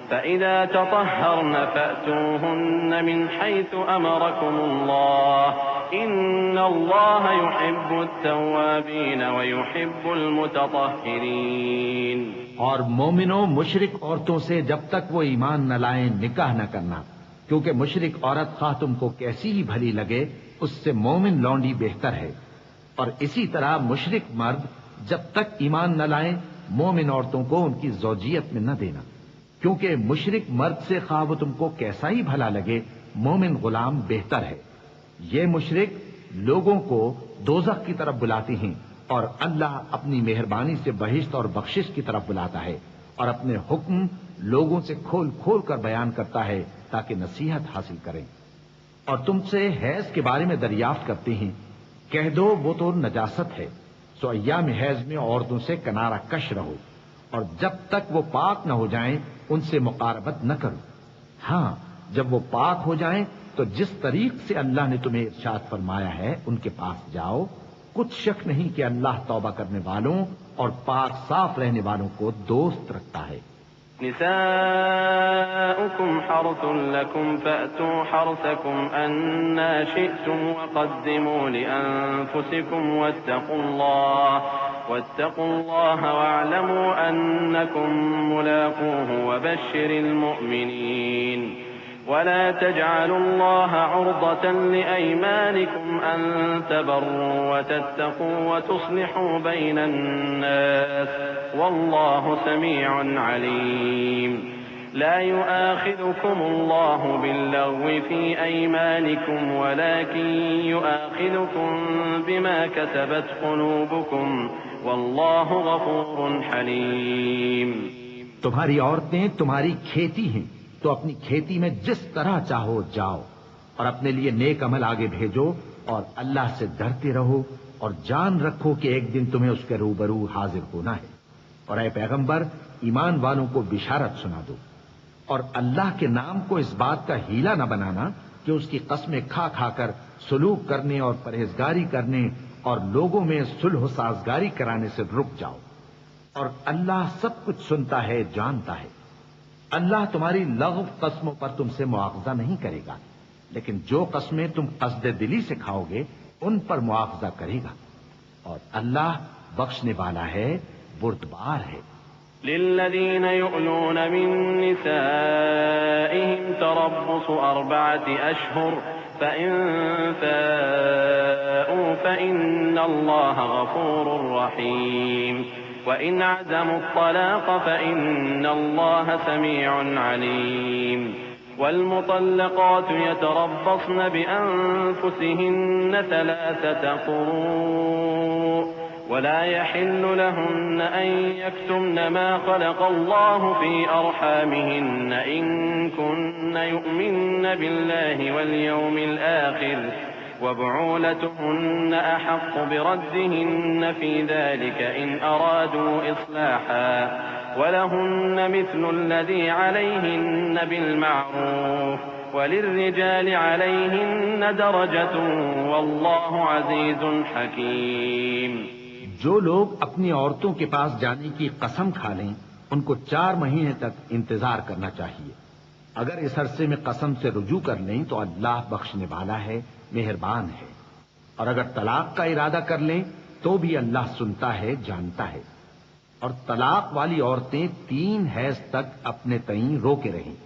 فإذا تطهرن فأتوهن من حيث أمركم الله إن الله يحب التوابين ويحب المتطهرين۔ اور مومنوں، مشرک عورتوں سے جب تک وہ ایمان نہ لائیں نکاح نہ کرنا، کیونکہ مشرک عورت خواہ تم کو کیسی ہی بھلی لگے اس سے مومن لونڈی بہتر ہے، اور اسی طرح مشرک مرد جب تک ایمان نہ لائیں مومن عورتوں کو ان کی زوجیت میں نہ دینا، کیونکہ مشرک مرد سے خواہ وہ تم کو کیسا ہی بھلا لگے مومن غلام بہتر ہے۔ یہ مشرک لوگوں کو دوزخ کی طرف بلاتے ہیں، اور اللہ اپنی مہربانی سے بہشت اور بخشش کی طرف بلاتا ہے، اور اپنے حکم لوگوں سے کھول کھول کر بیان کرتا ہے تاکہ نصیحت حاصل کریں۔ اور تم سے حیض کے بارے میں دریافت کرتے ہیں، کہہ دو وہ تو نجاست ہے، سو ایام حیض میں عورتوں سے کنارہ کش رہو، اور جب تک وہ پاک نہ ہو جائیں ان سے مقاربت نہ کرو۔ ہاں، جب وہ پاک ہو جائیں تو جس طریق سے اللہ نے تمہیں ارشاد فرمایا ہے ان کے پاس جاؤ، کچھ شک نہیں کہ اللہ توبہ کرنے والوں اور پاک صاف رہنے والوں کو دوست رکھتا ہے۔ نساؤكم حرث لكم فأتوا حرثكم أنا شئتم وقدموا لأنفسكم واتقوا الله واعلموا أنكم ملاقوه وبشر المؤمنين ولا تجعلوا الله عرضة لأيمانكم أن تبروا وتتقوا وتصلحوا بين الناس والله سميع عليم لا يؤاخذكم الله باللغو في أيمانكم ولكن يؤاخذكم بما كسبت قلوبكم والله غفور حليم۔ تمہاری عورتیں تمہاری کھیتی ہیں، تو اپنی کھیتی میں جس طرح چاہو جاؤ، اور اپنے لیے نیک عمل آگے بھیجو، اور اللہ سے ڈرتے رہو، اور جان رکھو کہ ایک دن تمہیں اس کے روبرو حاضر ہونا ہے۔ اور اے پیغمبر، ایمان والوں کو بشارت سنا دو، اور اللہ کے نام کو اس بات کا ہیلا نہ بنانا کہ اس کی قسمیں کھا کھا کر سلوک کرنے اور پرہیزگاری کرنے اور لوگوں میں صلح و سازگاری کرانے سے رک جاؤ، اور اللہ سب کچھ سنتا ہے، جانتا ہے۔ اللہ تمہاری لغو قسموں پر تم سے مواخذہ نہیں کرے گا، لیکن جو قسمیں تم قصد دلی سے کھاؤ گے ان پر مواخذہ کرے گا، اور اللہ بخشنے والا ہے، بردبار ہے۔ للذين يؤلون من نسائهم تربص 4 أشهر فإن فاءوا فإن الله غفور رحيم وإن عزموا الطلاق فإن الله سميع عليم والمطلقات يتربصن بأنفسهن 3 قروء ولا يحل لهن أن يكتمن ما خلق الله في أرحامهن إن كن يؤمن بالله واليوم الآخر وبعولتهن أحق بردهن في ذلك إن أرادوا إصلاحا ولهن مثل الذي عليهن بالمعروف وللرجال عليهن درجة والله عزيز حكيم۔ جو لوگ اپنی عورتوں کے پاس جانے کی قسم کھا لیں ان کو 4 مہینے تک انتظار کرنا چاہیے۔ اگر اس عرصے میں قسم سے رجوع کر لیں تو اللہ بخشنے والا ہے، مہربان ہے، اور اگر طلاق کا ارادہ کر لیں تو بھی اللہ سنتا ہے، جانتا ہے۔ اور طلاق والی عورتیں 3 حیض تک اپنے تئیں روکے رہیں،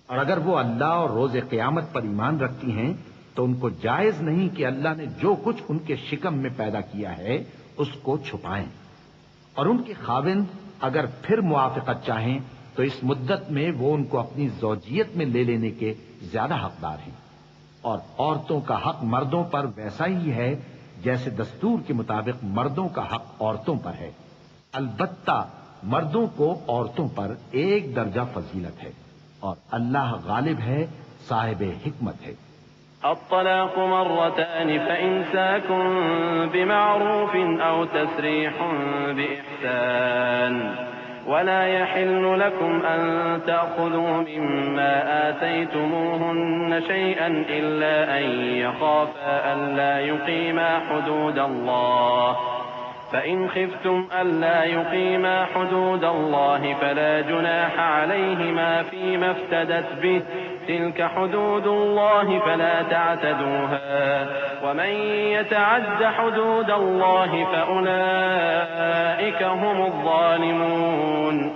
اور اگر وہ اللہ اور روز قیامت پر ایمان رکھتی ہیں تو ان کو جائز نہیں کہ اللہ نے جو کچھ ان کے شکم میں پیدا کیا ہے اس کو چھپائیں، اور ان کے خاوند اگر پھر موافقت چاہیں تو اس مدت میں وہ ان کو اپنی زوجیت میں لے لینے کے زیادہ حقدار ہیں، اور عورتوں کا حق مردوں پر ویسا ہی ہے جیسے دستور کے مطابق مردوں کا حق عورتوں پر ہے، البتہ مردوں کو عورتوں پر 1 درجہ فضیلت ہے، اور اللہ غالب ہے، صاحب حکمت ہے۔ الطلاق 2 فإمساك بمعروف أو تسريح بإحسان ولا يحل لكم أن تأخذوا مما آتيتموهن شيئا إلا أن يخافا ألا يقيما حدود الله فإن خفتم ألا يقيما حدود الله فلا جناح عليهما فيما افتدت به تلك حدود الله فلا تعتدوها ومن يتعد حدود الله فأولئك هم الظالمون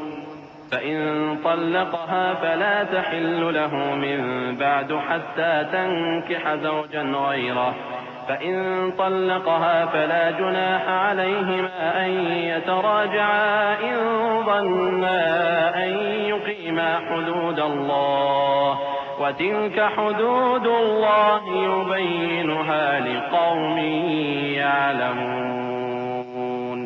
فإن طلقها فلا تحل له من بعد حتى تنكح زوجا غيره فإن طلقها فلا جناح عليهما أن يتراجعا إن ظنا أن يقيما حدود الله وتلك حدود الله يبينها لقوم يعلمون۔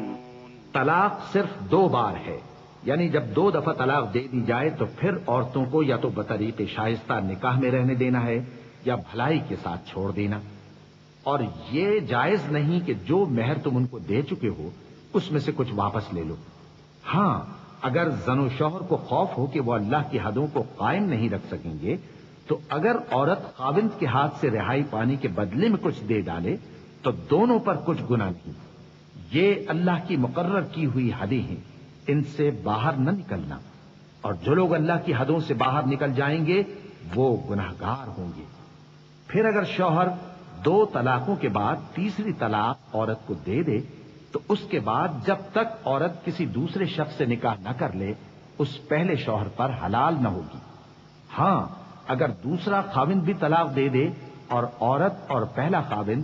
طلاق صرف 2 بار ہے، یعنی جب 2 دفعہ طلاق دے دی جائے تو پھر عورتوں کو یا تو بطریق شائستہ نکاح میں رہنے دینا ہے یا بھلائی کے ساتھ چھوڑ دینا، اور یہ جائز نہیں کہ جو مہر تم ان کو دے چکے ہو اس میں سے کچھ واپس لے لو۔ ہاں، اگر زن و شوہر کو خوف ہو کہ وہ اللہ کی حدوں کو قائم نہیں رکھ سکیں گے تو اگر عورت خاوند کے ہاتھ سے رہائی پانے کے بدلے میں کچھ دے ڈالے تو دونوں پر کچھ گناہ نہیں۔ یہ اللہ کی مقرر کی ہوئی حدیں ہیں، ان سے باہر نہ نکلنا، اور جو لوگ اللہ کی حدوں سے باہر نکل جائیں گے وہ گناہگار ہوں گے۔ پھر اگر شوہر 2 طلاقوں کے بعد تیسری طلاق عورت کو دے دے تو اس کے بعد جب تک عورت کسی دوسرے شخص سے نکاح نہ کر لے اس پہلے شوہر پر حلال نہ ہوگی۔ ہاں، اگر دوسرا خاوند بھی طلاق دے دے اور عورت اور پہلا خاوند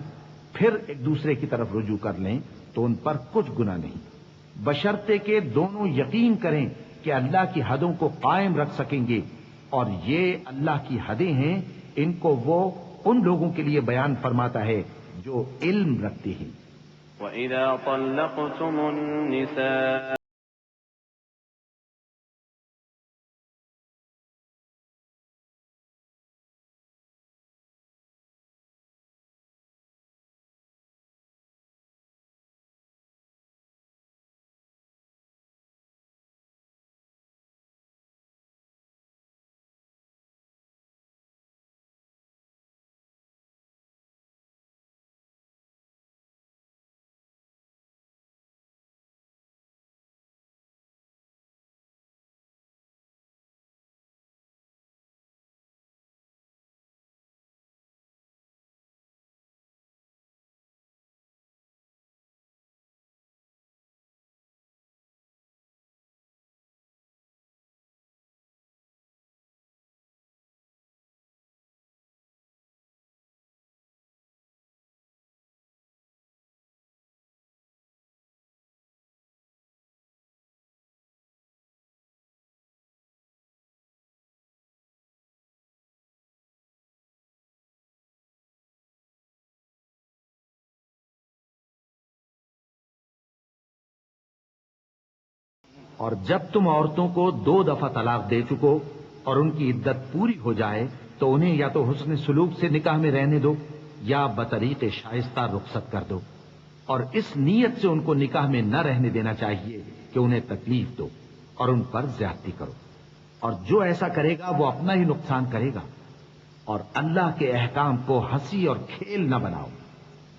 پھر ایک دوسرے کی طرف رجوع کر لیں تو ان پر کچھ گناہ نہیں، بشرطے کہ دونوں یقین کریں کہ اللہ کی حدوں کو قائم رکھ سکیں گے، اور یہ اللہ کی حدیں ہیں، ان کو وہ ان لوگوں کے لیے بیان فرماتا ہے جو علم رکھتے ہیں۔ وَإِذَا طَلَّقْتُمُ النِّسَاءَ اور جب تم عورتوں کو 2 دفعہ طلاق دے چکو اور ان کی عدت پوری ہو جائے تو انہیں یا تو حسن سلوک سے نکاح میں رہنے دو یا بطریق شائستہ رخصت کر دو، اور اس نیت سے ان کو نکاح میں نہ رہنے دینا چاہیے کہ انہیں تکلیف دو اور ان پر زیادتی کرو، اور جو ایسا کرے گا وہ اپنا ہی نقصان کرے گا۔ اور اللہ کے احکام کو ہنسی اور کھیل نہ بناؤ،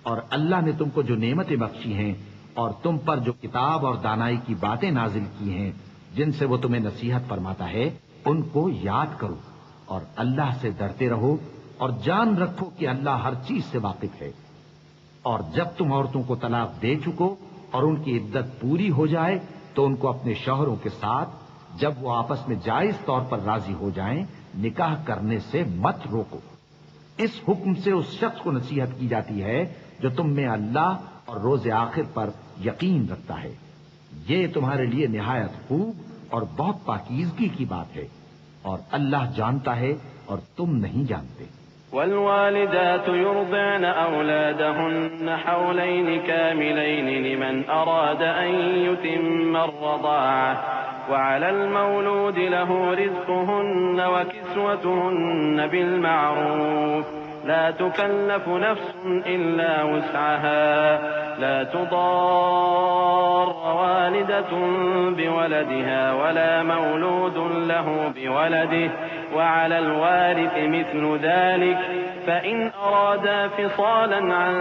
اور اللہ نے تم کو جو نعمتیں بخشی ہیں اور تم پر جو کتاب اور دانائی کی باتیں نازل کی ہیں جن سے وہ تمہیں نصیحت فرماتا ہے ان کو یاد کرو، اور اللہ سے ڈرتے رہو اور جان رکھو کہ اللہ ہر چیز سے واقف ہے۔ اور جب تم عورتوں کو طلاق دے چکو اور ان کی عدت پوری ہو جائے تو ان کو اپنے شوہروں کے ساتھ جب وہ آپس میں جائز طور پر راضی ہو جائیں نکاح کرنے سے مت روکو۔ اس حکم سے اس شخص کو نصیحت کی جاتی ہے جو تم میں اللہ اور روز آخر پر یقین رکھتا ہے، یہ تمہارے لیے نہایت خوب اور بہت پاکیزگی کی بات ہے، اور اللہ جانتا ہے اور تم نہیں جانتے۔ والوالدات يرضعن أولادهن حولين كاملين لمن أراد أن يتم الرضاعة وعلى المولود له رزقهن وكسوتهن بالمعروف لا تكلف نفس إلا وسعها لا تضار والدة بولدها ولا مولود له بولده وعلى الوارث مثل ذلك فإن أرادا فصالا عن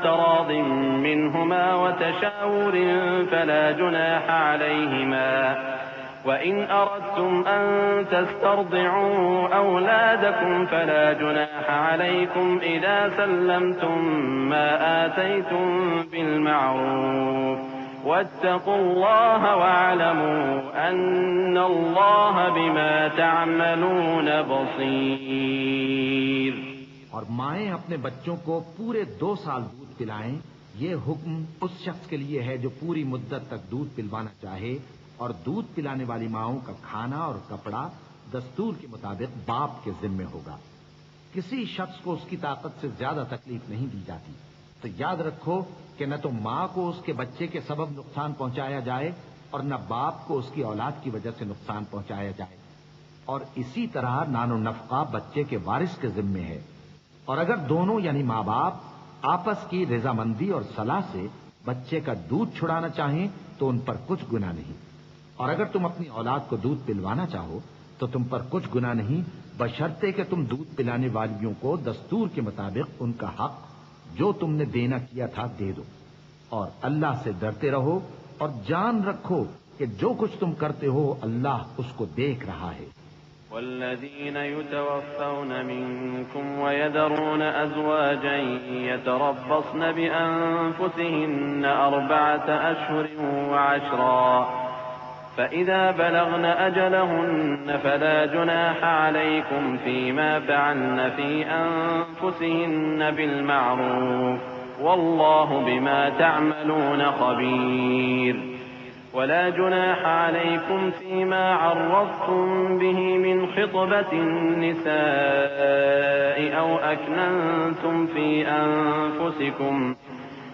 تراض منهما وتشاور فلا جناح عليهما وإن أردتم أن تسترضعوا أولادكم فلا جناح عليكم إذا سلمتم ما آتيتم بالمعروف واتقوا الله واعلموا أن الله بما تعملون بصير۔ اور مائیں اپنے بچوں کو پورے 2 سال دودھ پلائیں، یہ حکم اس شخص کے لیے ہے جو پوری مدت تک دودھ پلوانا چاہے، اور دودھ پلانے والی ماؤں کا کھانا اور کپڑا دستور کے مطابق باپ کے ذمے ہوگا۔ کسی شخص کو اس کی طاقت سے زیادہ تکلیف نہیں دی جاتی، تو یاد رکھو کہ نہ تو ماں کو اس کے بچے کے سبب نقصان پہنچایا جائے اور نہ باپ کو اس کی اولاد کی وجہ سے نقصان پہنچایا جائے، اور اسی طرح نان و نفقہ بچے کے وارث کے ذمے ہے۔ اور اگر دونوں یعنی ماں باپ آپس کی رضامندی اور صلاح سے بچے کا دودھ چھڑانا چاہیں تو ان پر کچھ گناہ نہیں، اور اگر تم اپنی اولاد کو دودھ پلوانا چاہو تو تم پر کچھ گناہ نہیں، بشرطے کہ تم دودھ پلانے والیوں کو دستور کے مطابق ان کا حق جو تم نے دینا کیا تھا دے دو، اور اللہ سے ڈرتے رہو اور جان رکھو کہ جو کچھ تم کرتے ہو اللہ اس کو دیکھ رہا ہے۔ والذين يتوفون منكم ويذرون أزواجا يتربصن بأنفسهن 4 أشهر وعشرا فإذا بلغن أجلهن فلا جناح عليكم فيما فعلن في أنفسهن بالمعروف والله بما تعملون خبير ولا جناح عليكم فيما عرضتم به من خطبة النساء أو أكننتم في أنفسكم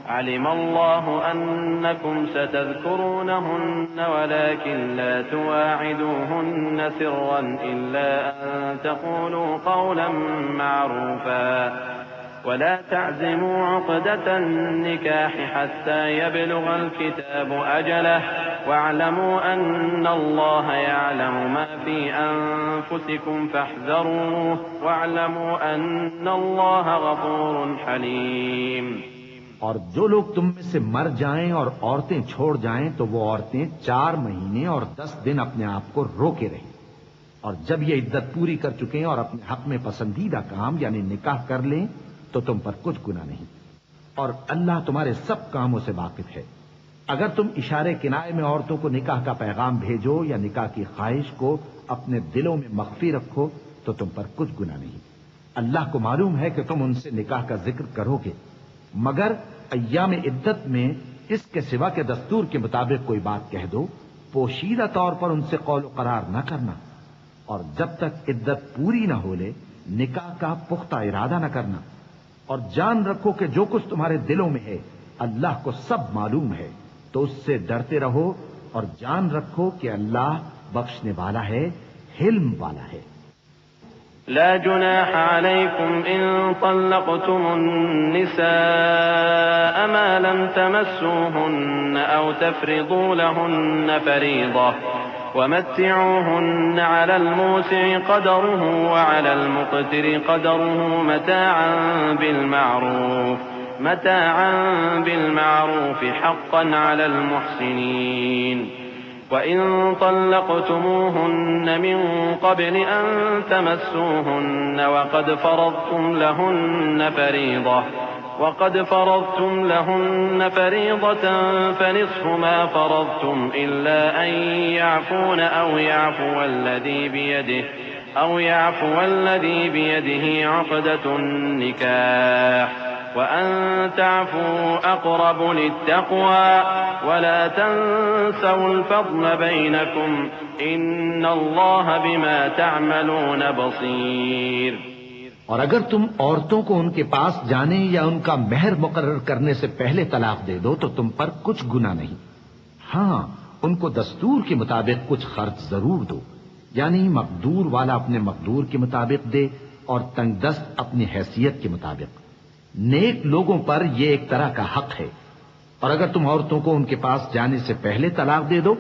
علم الله أنكم ستذكرونهن ولكن لا تواعدوهن سرا إلا أن تقولوا قولا معروفا ولا تعزموا عقدة النكاح حتى يبلغ الكتاب أجله واعلموا أن الله يعلم ما في أنفسكم فاحذروه واعلموا أن الله غفور حليم۔ اور جو لوگ تم میں سے مر جائیں اور عورتیں چھوڑ جائیں تو وہ عورتیں 4 مہینے اور 10 دن اپنے آپ کو روکے رہیں، اور جب یہ عدت پوری کر چکیں اور اپنے حق میں پسندیدہ کام یعنی نکاح کر لیں تو تم پر کچھ گناہ نہیں، اور اللہ تمہارے سب کاموں سے واقف ہے۔ اگر تم اشارے کنائے میں عورتوں کو نکاح کا پیغام بھیجو یا نکاح کی خواہش کو اپنے دلوں میں مخفی رکھو تو تم پر کچھ گناہ نہیں، اللہ کو معلوم ہے کہ تم ان سے نکاح کا ذکر کرو گے، مگر ایام عدت میں اس کے سوا کے دستور کے مطابق کوئی بات کہہ دو، پوشیدہ طور پر ان سے قول و قرار نہ کرنا، اور جب تک عدت پوری نہ ہو لے نکاح کا پختہ ارادہ نہ کرنا، اور جان رکھو کہ جو کچھ تمہارے دلوں میں ہے اللہ کو سب معلوم ہے، تو اس سے ڈرتے رہو اور جان رکھو کہ اللہ بخشنے والا ہے، حلم والا ہے۔ لا جناح عليكم إن طلقتم النساء ما لم تمسوهن أو تفرضوا لهن فريضة ومتعوهن على الموسع قدره وعلى المقتر قدره متاعا بالمعروف حقا على المحسنين وإن طلقتموهن من قبل أن تمسوهن وقد فرضتم لهن فريضة فنصف ما فرضتم إلا أن يعفون أو يعفو الذي بيده عقدة النكاح وأن تعفوا أقرب للتقوى ولا تنسوا الفضل بينكم إن الله بما تعملون بصير۔ اور اگر تم عورتوں کو ان کے پاس جانے یا ان کا مہر مقرر کرنے سے پہلے طلاق دے دو تو تم پر کچھ گناہ نہیں۔ ہاں، ان کو دستور کے مطابق کچھ خرچ ضرور دو، یعنی مقدور والا اپنے مقدور کے مطابق دے اور تنگ دست اپنی حیثیت کے مطابق۔ نیک لوگوں پر یہ ایک طرح کا حق ہے۔ اور اگر تم عورتوں کو ان کے پاس جانے سے پہلے طلاق دے دو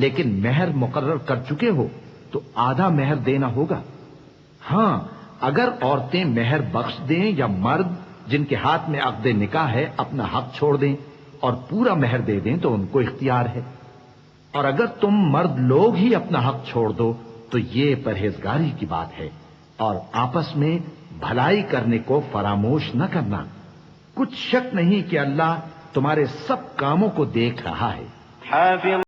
لیکن مہر مقرر کر چکے ہو تو آدھا مہر دینا ہوگا۔ ہاں، اگر عورتیں مہر بخش دیں یا مرد جن کے ہاتھ میں عقد نکاح ہے اپنا حق چھوڑ دیں اور پورا مہر دے دیں تو ان کو اختیار ہے۔ اور اگر تم مرد لوگ ہی اپنا حق چھوڑ دو تو یہ پرہیزگاری کی بات ہے، اور آپس میں بھلائی کرنے کو فراموش نہ کرنا۔ کچھ شک نہیں کہ اللہ تمہارے سب کاموں کو دیکھ رہا ہے۔ حافظ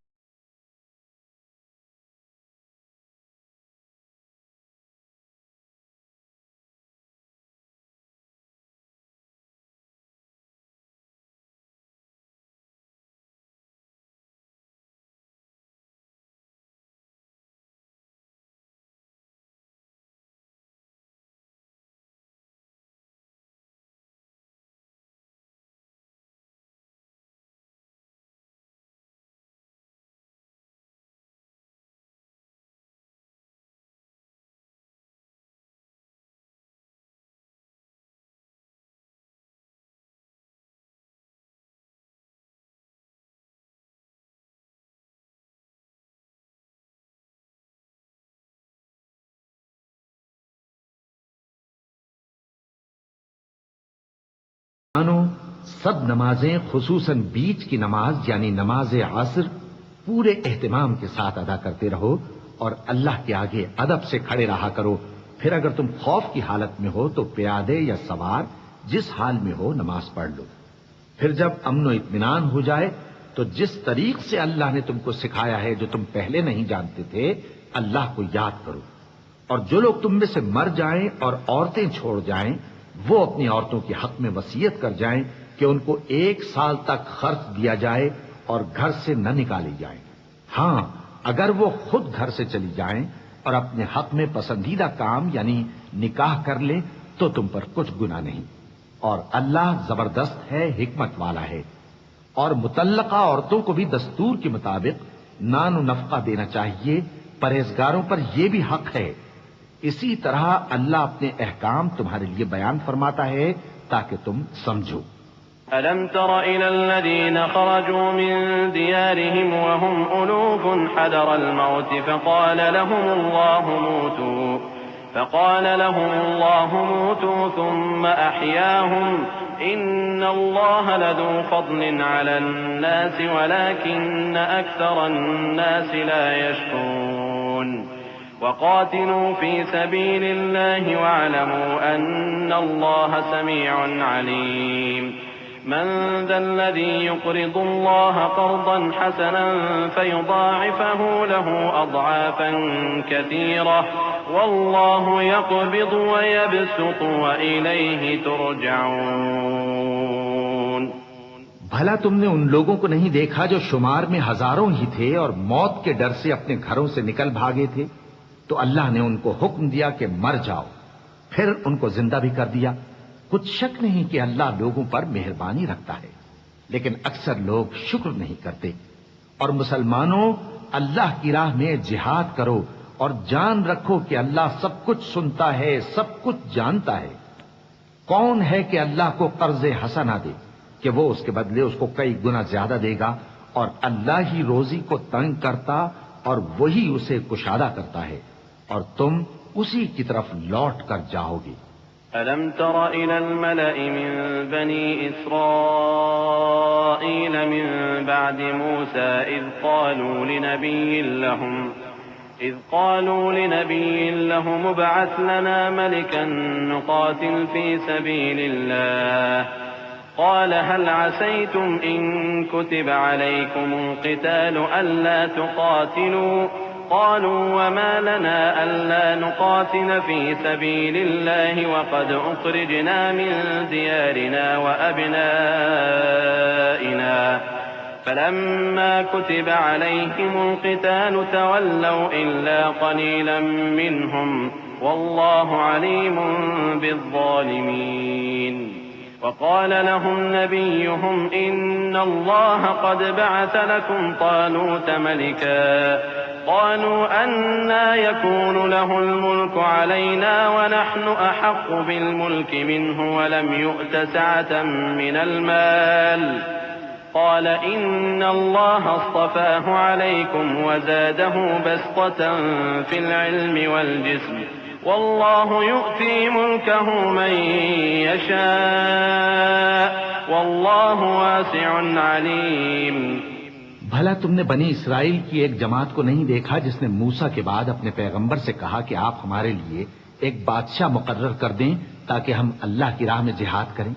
سب نمازیں خصوصاً بیچ کی نماز یعنی نماز عصر پورے اہتمام کے ساتھ ادا کرتے رہو اور اللہ کے آگے ادب سے کھڑے رہا کرو۔ پھر اگر تم خوف کی حالت میں ہو تو پیادے یا سوار جس حال میں ہو نماز پڑھ لو۔ پھر جب امن و اطمینان ہو جائے تو جس طریق سے اللہ نے تم کو سکھایا ہے جو تم پہلے نہیں جانتے تھے اللہ کو یاد کرو۔ اور جو لوگ تم میں سے مر جائیں اور عورتیں چھوڑ جائیں وہ اپنی عورتوں کے حق میں وصیت کر جائیں کہ ان کو 1 سال تک خرچ دیا جائے اور گھر سے نہ نکالے جائیں۔ ہاں، اگر وہ خود گھر سے چلی جائیں اور اپنے حق میں پسندیدہ کام یعنی نکاح کر لیں تو تم پر کچھ گناہ نہیں، اور اللہ زبردست ہے، حکمت والا ہے۔ اور مطلقہ عورتوں کو بھی دستور کے مطابق نان و نفقہ دینا چاہیے، پرہیزگاروں پر یہ بھی حق ہے۔ اسی طرح اللہ اپنے احکام تمہارے لیے بیان فرماتا ہے تاکہ تم سمجھو۔ ألم تر إلى الذين خرجوا من ديارهم وهم ألوف حذر الموت فقال لهم الله موتوا ثم أحياهم إن الله لذو فضل على الناس ولكن أكثر الناس لا يشكرون وقاتلوا في سبيل الله واعلموا أن الله سميع عليم من ذا الذي يقرض الله قرضا حسنا فيضاعفه له أضعافا كثيرة والله يقبض ويبسط وإليه ترجعون۔ بھلا تم نے ان لوگوں کو نہیں دیکھا جو شمار میں ہزاروں ہی تھے اور موت کے ڈر سے اپنے گھروں سے نکل بھاگے تھے؟ تو اللہ نے ان کو حکم دیا کہ مر جاؤ، پھر ان کو زندہ بھی کر دیا۔ کچھ شک نہیں کہ اللہ لوگوں پر مہربانی رکھتا ہے، لیکن اکثر لوگ شکر نہیں کرتے۔ اور مسلمانوں اللہ کی راہ میں جہاد کرو اور جان رکھو کہ اللہ سب کچھ سنتا ہے، سب کچھ جانتا ہے۔ کون ہے کہ اللہ کو قرض حسنہ دے کہ وہ اس کے بدلے اس کو کئی گنا زیادہ دے گا، اور اللہ ہی روزی کو تنگ کرتا اور وہی اسے کشادہ کرتا ہے، اور تم اسی کی طرف لوٹ کر جاؤ گے۔ ألم تر إلى الملأ من بني إسرائيل من بعد موسى إذ قالوا لنبي لهم ابعث لنا ملكا نقاتل في سبيل الله قال هل عسيتم إن كتب عليكم القتال ألا تقاتلوا قالوا وما لنا ألا نقاتل في سبيل الله وقد أخرجنا من ديارنا وأبنائنا فلما كتب عليهم القتال تولوا إلا قليلا منهم والله عليم بالظالمين وقال لهم نبيهم إن الله قد بعث لكم طالوت ملكا قالوا أنى يكون له الملك علينا ونحن أحق بالملك منه ولم يؤت سعة من المال قال إن الله اصطفاه عليكم وزاده بسطة في العلم والجسم والله يؤتي ملكه من يشاء والله واسع عليم۔ بھلا تم نے بنی اسرائیل کی ایک جماعت کو نہیں دیکھا جس نے موسیٰ کے بعد اپنے پیغمبر سے کہا کہ آپ ہمارے لیے ایک بادشاہ مقرر کر دیں تاکہ ہم اللہ کی راہ میں جہاد کریں؟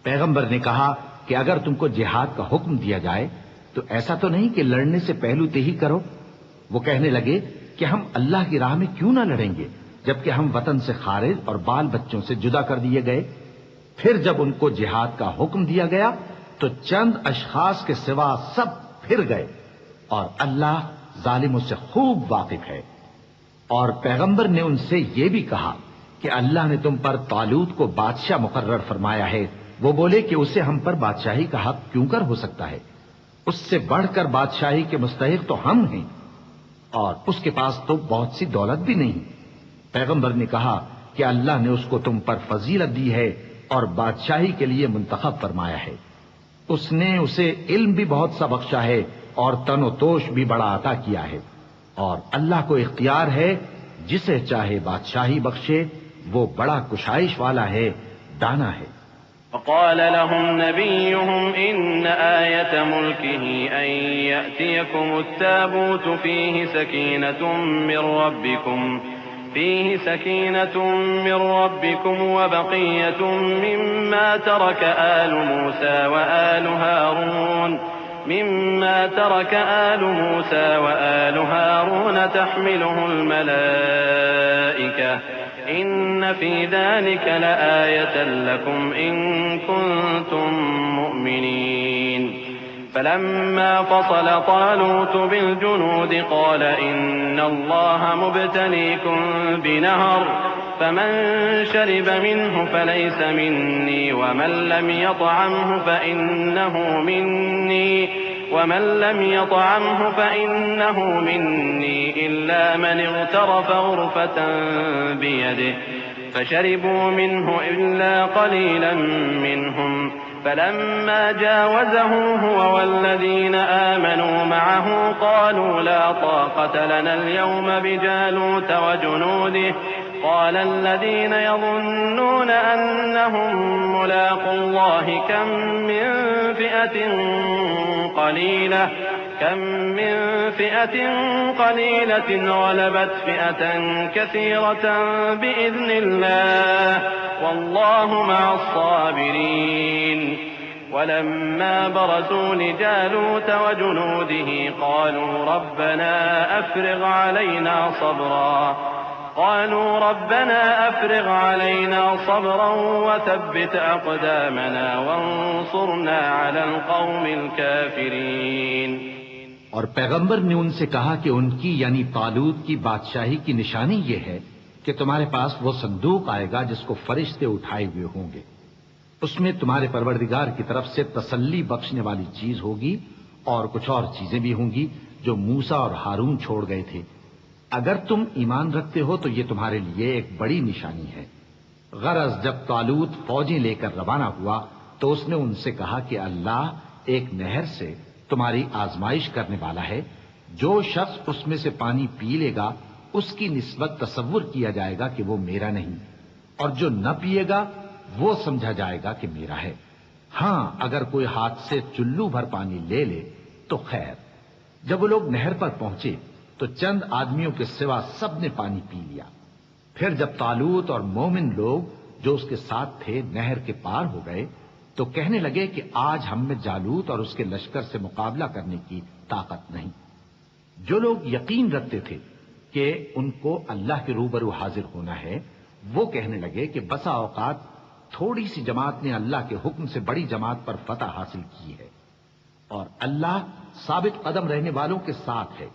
پیغمبر نے کہا کہ اگر تم کو جہاد کا حکم دیا جائے تو ایسا تو نہیں کہ لڑنے سے پہلو تہی کرو۔ وہ کہنے لگے کہ ہم اللہ کی راہ میں کیوں نہ لڑیں گے جبکہ ہم وطن سے خارج اور بال بچوں سے جدا کر دیے گئے۔ پھر جب ان کو جہاد کا حکم دیا گیا تو چند اشخاص کے سوا سب پھر گئے، اور اللہ ظالموں سے خوب واقف ہے۔ اور پیغمبر نے ان سے یہ بھی کہا کہ اللہ نے تم پر طالوت کو بادشاہ مقرر فرمایا ہے۔ وہ بولے کہ اسے ہم پر بادشاہی کا حق کیوں کر ہو سکتا ہے؟ اس سے بڑھ کر بادشاہی کے مستحق تو ہم ہیں، اور اس کے پاس تو بہت سی دولت بھی نہیں۔ پیغمبر نے کہا کہ اللہ نے اس کو تم پر فضیلت دی ہے اور بادشاہی کے لیے منتخب فرمایا ہے۔ اس نے اسے علم بھی بہت سا بخشا ہے اور تن و توش بھی بڑا عطا کیا ہے، اور اللہ کو اختیار ہے جسے چاہے بادشاہی بخشے، وہ بڑا کشائش والا ہے، دانا ہے۔ وقال لهم نبيهم إن آية ملكه أن يأتيكم التابوت فيه سكينة من ربكم وبقية مما ترك آل موسى وآل هارون تحمله الملائكة إن في ذلك لآية لكم إن كنتم مؤمنين فلما فصل طالوت بالجنود قال إن الله مبتليكم بنهر فمن شرب منه فليس مني ومن لم يطعمه فإنه مني إلا من اغترف غرفة بيده فشربوا منه إلا قليلا منهم فلما جاوزه هو والذين آمنوا معه قالوا لا طاقة لنا اليوم بجالوت وجنوده قال الذين يظنون أنهم ملاقو الله كم من فئة قليلة غلبت فئة كثيرة بإذن الله والله مع الصابرين ولما برزوا لجالوت وجنوده قالوا ربنا أفرغ علينا صبرا وثبت أقدامنا وانصرنا على القوم الكافرين۔ اور پیغمبر نے ان سے کہا کہ ان کی یعنی طالوت کی بادشاہی کی نشانی یہ ہے کہ تمہارے پاس وہ صندوق آئے گا جس کو فرشتے اٹھائے ہوئے ہوں گے۔ اس میں تمہارے پروردگار کی طرف سے تسلی بخشنے والی چیز ہوگی اور کچھ اور چیزیں بھی ہوں گی جو موسیٰ اور ہارون چھوڑ گئے تھے۔ اگر تم ایمان رکھتے ہو تو یہ تمہارے لیے ایک بڑی نشانی ہے۔ غرض جب طالوت فوجیں لے کر روانہ ہوا تو اس نے ان سے کہا کہ اللہ ایک نہر سے تمہاری آزمائش کرنے والا ہے، جو شخص اس میں سے پانی پی لے گا اس کی نسبت تصور کیا جائے گا کہ وہ میرا نہیں، اور جو نہ پیے گا وہ سمجھا جائے گا کہ میرا ہے۔ ہاں اگر کوئی ہاتھ سے چلو بھر پانی لے لے تو خیر۔ جب وہ لوگ نہر پر پہنچے تو چند آدمیوں کے سوا سب نے پانی پی لیا۔ پھر جب طالوت اور مومن لوگ جو اس کے ساتھ تھے نہر کے پار ہو گئے تو کہنے لگے کہ آج ہم میں جالوت اور اس کے لشکر سے مقابلہ کرنے کی طاقت نہیں۔ جو لوگ یقین رکھتے تھے کہ ان کو اللہ کے روبرو حاضر ہونا ہے وہ کہنے لگے کہ بسا اوقات تھوڑی سی جماعت نے اللہ کے حکم سے بڑی جماعت پر فتح حاصل کی ہے، اور اللہ ثابت قدم رہنے والوں کے ساتھ ہے۔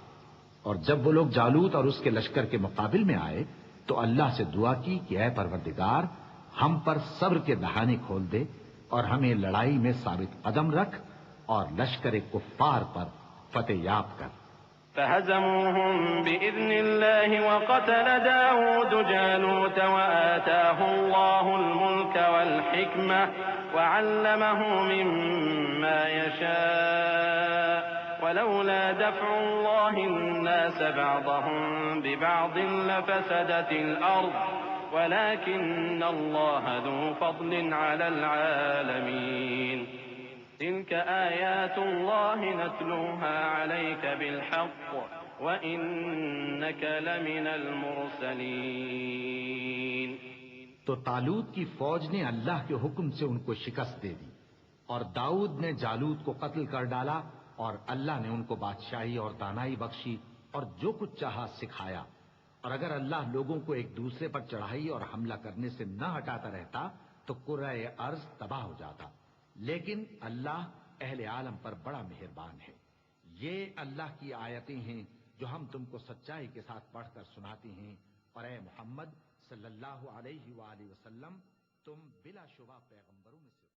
اور جب وہ لوگ جالوت اور اس کے لشکر کے مقابل میں آئے تو اللہ سے دعا کی کہ اے پروردگار ہم پر صبر کے دہانے کھول دے اور ہمیں لڑائی میں ثابت قدم رکھ اور لشکر کفار پر فتح یاب کر۔ فهزموهم بإذن الله وقتل داود جالوت وآتاه الله الملك والحكمة وعلمه مما يشاء ولولا دفع الله الناس بعضهم ببعض لفسدت الأرض ولكن الله ذو فضل على العالمين تلك آيات الله نتلوها عليك بالحق وإنك لمن المرسلين۔ تو طالوت کی فوج نے اللہ کے حکم سے ان کو شکست دے دی، اور داؤد نے جالوت کو قتل کر ڈالا، اور اللہ نے ان کو بادشاہی اور دانائی بخشی اور جو کچھ چاہا سکھایا۔ اور اگر اللہ لوگوں کو ایک دوسرے پر چڑھائی اور حملہ کرنے سے نہ ہٹاتا رہتا تو کرۂ ارض تباہ ہو جاتا، لیکن اللہ اہل عالم پر بڑا مہربان ہے۔ یہ اللہ کی آیتیں ہیں جو ہم تم کو سچائی کے ساتھ پڑھ کر سناتے ہیں، اور اے محمد صلی اللہ علیہ وآلہ وسلم تم بلا شبہ پیغمبروں میں سے